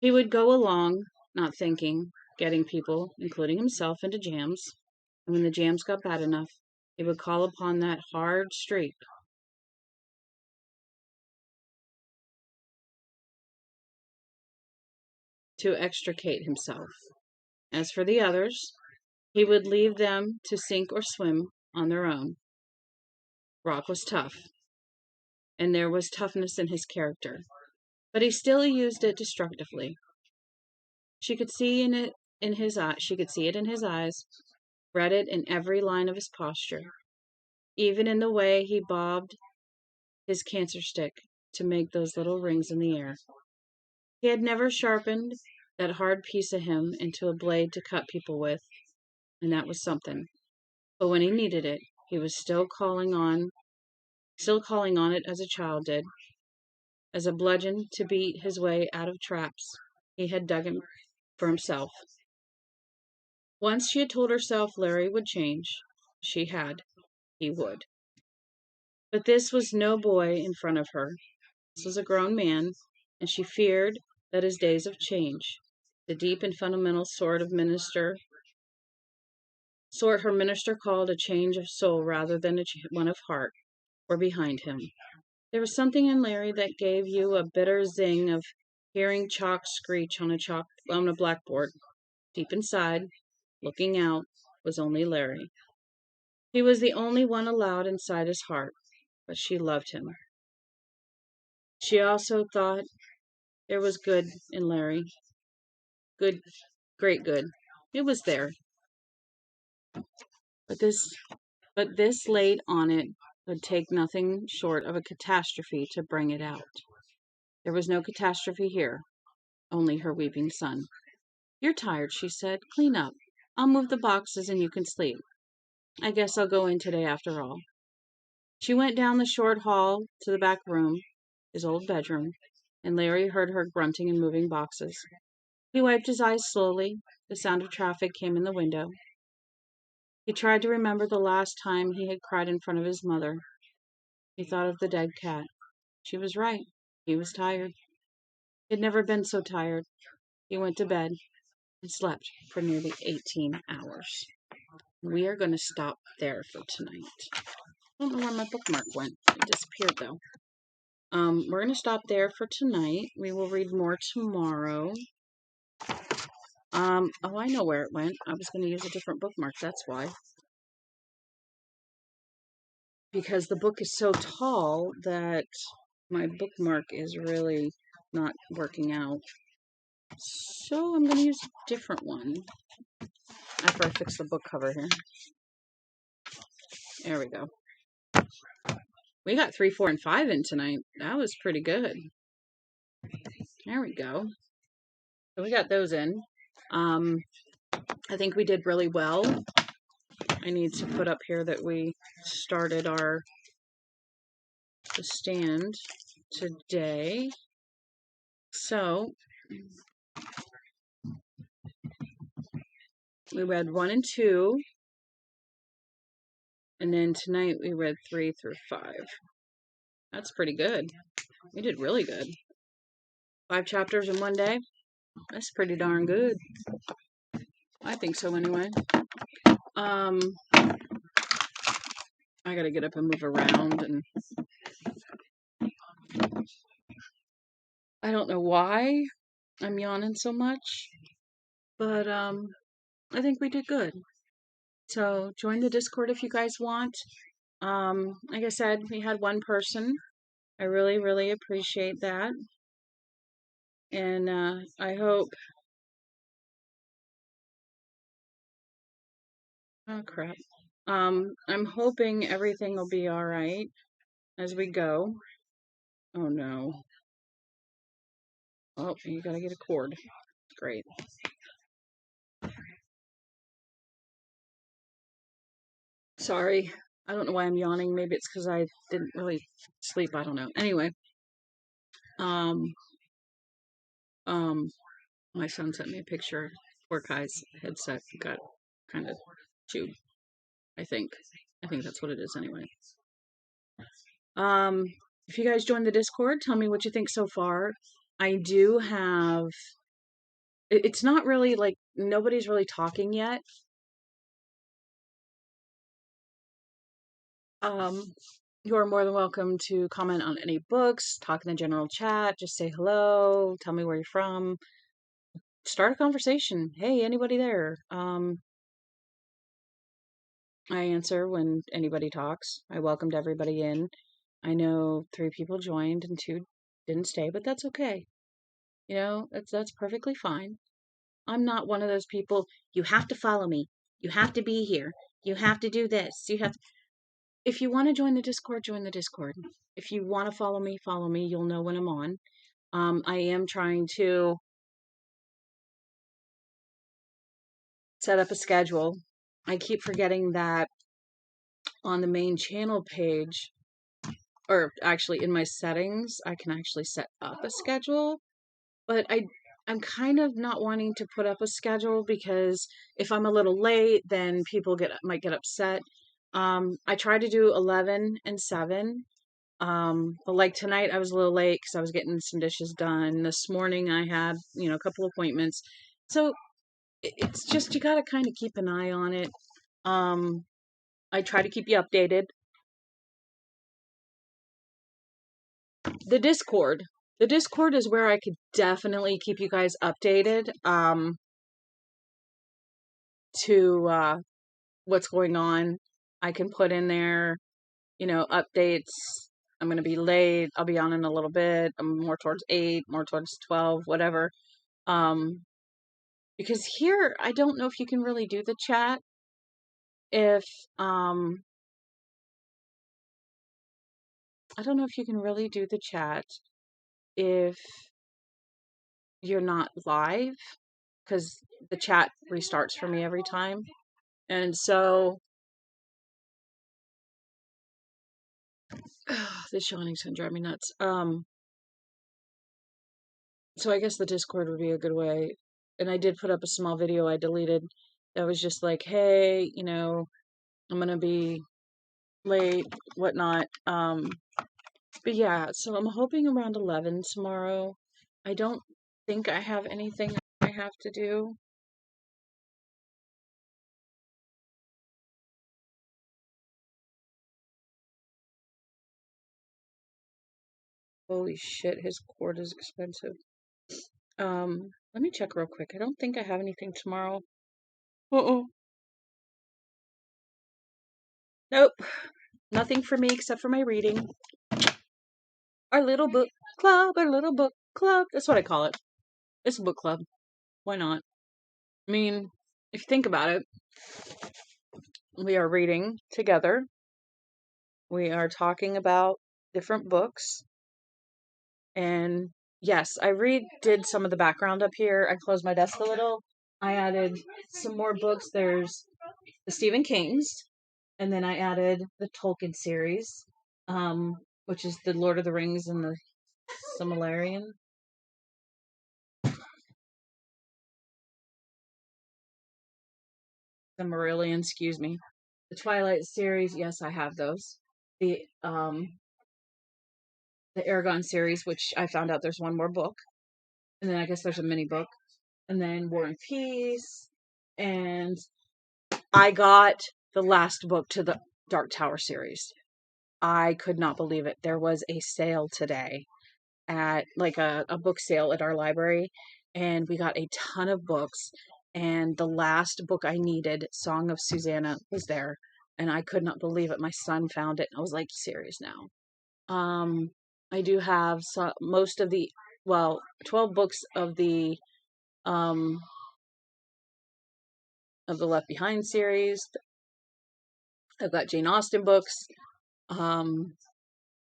He would go along, not thinking, getting people, including himself, into jams. And when the jams got bad enough, he would call upon that hard streak to extricate himself. As for the others, he would leave them to sink or swim on their own. Rock was tough, and there was toughness in his character, but he still used it destructively. She could see in it in his eye. She could see it in his eyes, read it in every line of his posture, even in the way he bobbed his cancer stick to make those little rings in the air. He had never sharpened that hard piece of him into a blade to cut people with, and that was something. But when he needed it, he was still calling on it as a child did, as a bludgeon to beat his way out of traps he had dug him for himself. Once she had told herself Larry would change. She had. He would. But this was no boy in front of her. This was a grown man, and she feared that his days of change, the deep and fundamental sort her minister called a change of soul rather than one of heart, were behind him. There was something in Larry that gave you a bitter zing of hearing chalk screech on a blackboard. Deep inside, looking out, was only Larry. He was the only one allowed inside his heart, but she loved him. She also thought there was good in Larry. Good, great good. It was there. But this late on it would take nothing short of a catastrophe to bring it out. There was no catastrophe here, only her weeping son. You're tired, she said. Clean up. I'll move the boxes and you can sleep. I guess I'll go in today after all. She went down the short hall to the back room, his old bedroom, and Larry heard her grunting and moving boxes. He wiped his eyes slowly. The sound of traffic came in the window. He tried to remember the last time he had cried in front of his mother. He thought of the dead cat. She was right. He was tired. He had never been so tired. He went to bed and slept for nearly 18 hours. We are going to stop there for tonight. I don't know where my bookmark went. It disappeared though. We're going to stop there for tonight. We will read more tomorrow. Oh, I know where it went. I was going to use a different bookmark. That's why. Because the book is so tall that my bookmark is really not working out. So I'm going to use a different one after I fix the book cover here. There we go. We got 3, 4, and 5 in tonight. That was pretty good. There we go. So we got those in. I think we did really well. I need to put up here that we started the stand today. So we read 1 and 2. And then tonight we read 3 through 5. That's pretty good. We did really good. 5 chapters in one day. That's pretty darn good. I think so anyway. I gotta get up and move around, and I don't know why I'm yawning so much, but I think we did good. So join the Discord if you guys want. Like I said, we had 1 person. I really, really appreciate that. And I hope... Oh, crap. I'm hoping everything will be all right as we go. Oh, no. Oh, you gotta get a cord. Great. Sorry. I don't know why I'm yawning. Maybe it's because I didn't really sleep. I don't know. Anyway. My son sent me a picture. Poor Kai's headset got kind of chewed. I think that's what it is anyway. If you guys join the Discord, tell me what you think so far. I do have... It's not really like... Nobody's really talking yet. You are more than welcome to comment on any books, talk in the general chat, just say hello, tell me where you're from, start a conversation. Hey, anybody there? I answer when anybody talks. I welcomed everybody in. I know 3 people joined and 2 didn't stay, but that's okay. You know, that's perfectly fine. I'm not one of those people, you have to follow me. You have to be here. You have to do this. If you want to join the Discord, join the Discord. If you want to follow me, follow me. You'll know when I'm on. I am trying to set up a schedule. I keep forgetting that on the main channel page, or actually in my settings, I can actually set up a schedule. But I'm kind of not wanting to put up a schedule because if I'm a little late, then people might get upset. I try to do 11 and 7. But like tonight, I was a little late because I was getting some dishes done. This morning, I had, a couple appointments. So it's just, you got to kind of keep an eye on it. I try to keep you updated. The Discord is where I could definitely keep you guys updated, to, what's going on. I can put in there, updates. I'm going to be late. I'll be on in a little bit. I'm more towards 8, more towards 12, whatever. Because here, I don't know if you can really do the chat. I don't know if you can really do the chat if you're not live, because the chat restarts for me every time. And so this yawning's gonna drive me nuts. So I guess the Discord would be a good way. And I did put up a small video I deleted that was just like, hey, I'm gonna be late, whatnot. But yeah, so I'm hoping around 11 tomorrow. I don't think I have anything I have to do. Holy shit, his cord is expensive. Let me check real quick. I don't think I have anything tomorrow. Uh-oh. Nope. Nothing for me except for my reading. Our little book club, our little book club. That's what I call it. It's a book club. Why not? I mean, if you think about it, we are reading together. We are talking about different books. And yes, I redid some of the background up here. I closed my desk a little. I added some more books. There's the Stephen King's, and then I added the Tolkien series, which is the Lord of the Rings and the Silmarillion. Silmarillion, excuse me. The Twilight series, yes, I have those. The Aragon series, which I found out there's one more book, and then I guess there's a mini book, and then War and Peace, and I got the last book to the Dark Tower series. I could not believe it. There was a sale today at like a book sale at our library, and we got a ton of books. And the last book I needed, Song of Susanna, was there, and I could not believe it. My son found it, and I was like, serious now. I do have most of the 12 books of the Left Behind series. I've got Jane Austen books. So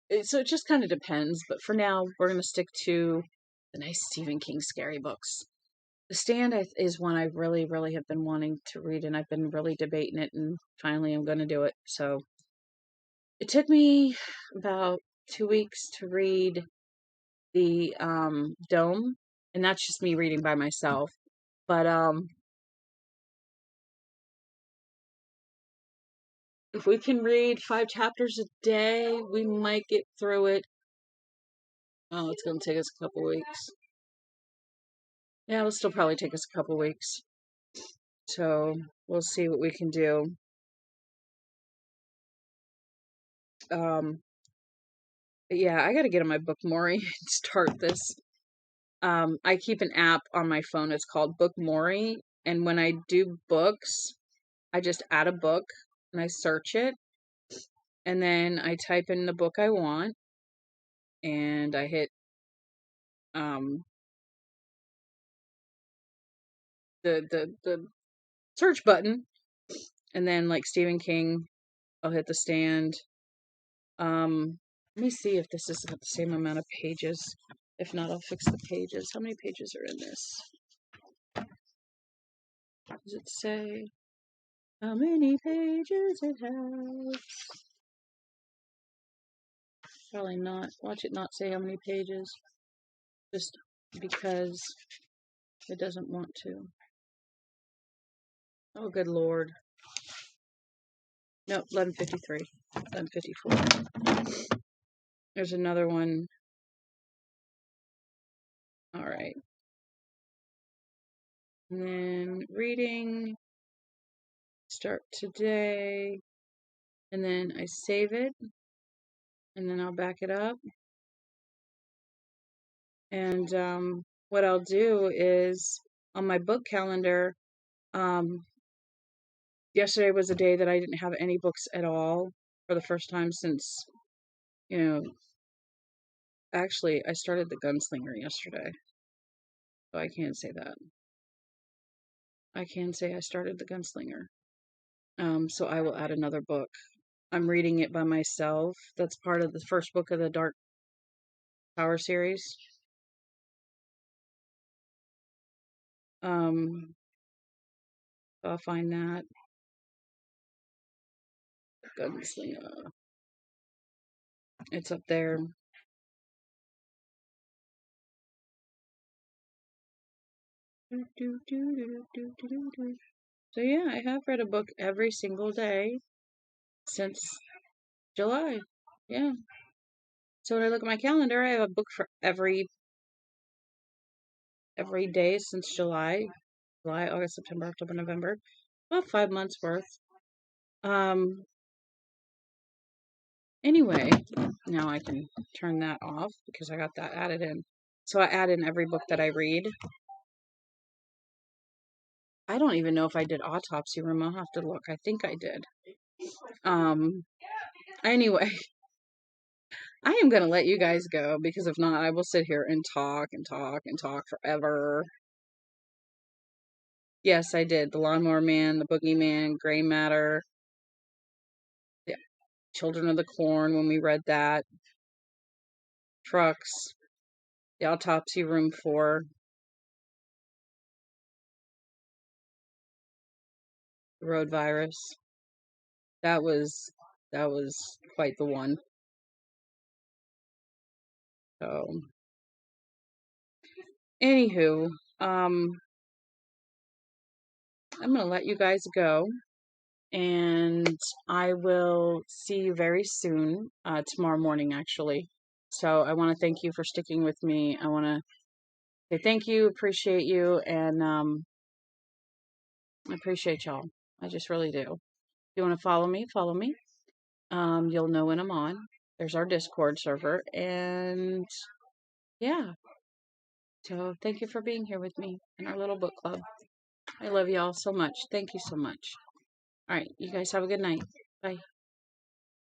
it just kind of depends, but for now, we're going to stick to the nice Stephen King scary books. The Stand is one I really, really have been wanting to read, and I've been really debating it, and finally I'm going to do it. So it took me about 2 weeks to read the Dome, and that's just me reading by myself. But if we can read 5 chapters a day, we might get through it. Oh, it's going to take us a couple weeks. Yeah, it'll still probably take us a couple weeks. So we'll see what we can do. But yeah, I got to get on my Book Mori and start this. I keep an app on my phone. It's called Book Mori. And when I do books, I just add a book and I search it. And then I type in the book I want. And I hit the search button. And then like Stephen King, I'll hit The Stand. Let me see if this is got the same amount of pages. If not, I'll fix the pages. How many pages are in this? Does it say how many pages it has? Probably not. Watch it not say how many pages. Just because it doesn't want to. Oh, good Lord. Nope, 11:53. 11:54. There's another one. All right. And then reading. Start today. And then I save it. And then I'll back it up. And what I'll do is on my book calendar, yesterday was a day that I didn't have any books at all for the first time since, actually, I started The Gunslinger yesterday. So I can't say that. I can say I started The Gunslinger. So I will add another book. I'm reading it by myself. That's part of the first book of the Dark Power series. I'll find that. Gunslinger. It's up there. So yeah, I have read a book every single day since July. Yeah. So when I look at my calendar, I have a book for every day since July. July, August, September, October, November. About 5 months worth. Anyway, now I can turn that off because I got that added in. So I add in every book that I read. I don't even know if I did Autopsy Room. I'll have to look. I think I did. Anyway, I am going to let you guys go because if not, I will sit here and talk and talk and talk forever. Yes, I did. The Lawnmower Man, The Boogeyman, Gray Matter, the Children of the Corn when we read that, Trucks, The Autopsy Room 4, The Road Virus. That was quite the one. So, anywho, I'm gonna let you guys go, and I will see you very soon, tomorrow morning, actually. So, I want to thank you for sticking with me. I want to say thank you, appreciate you, and I appreciate y'all. I just really do. If you want to follow me, follow me. You'll know when I'm on. There's our Discord server, and yeah. So, thank you for being here with me in our little book club. I love y'all so much. Thank you so much. All right. You guys have a good night. Bye.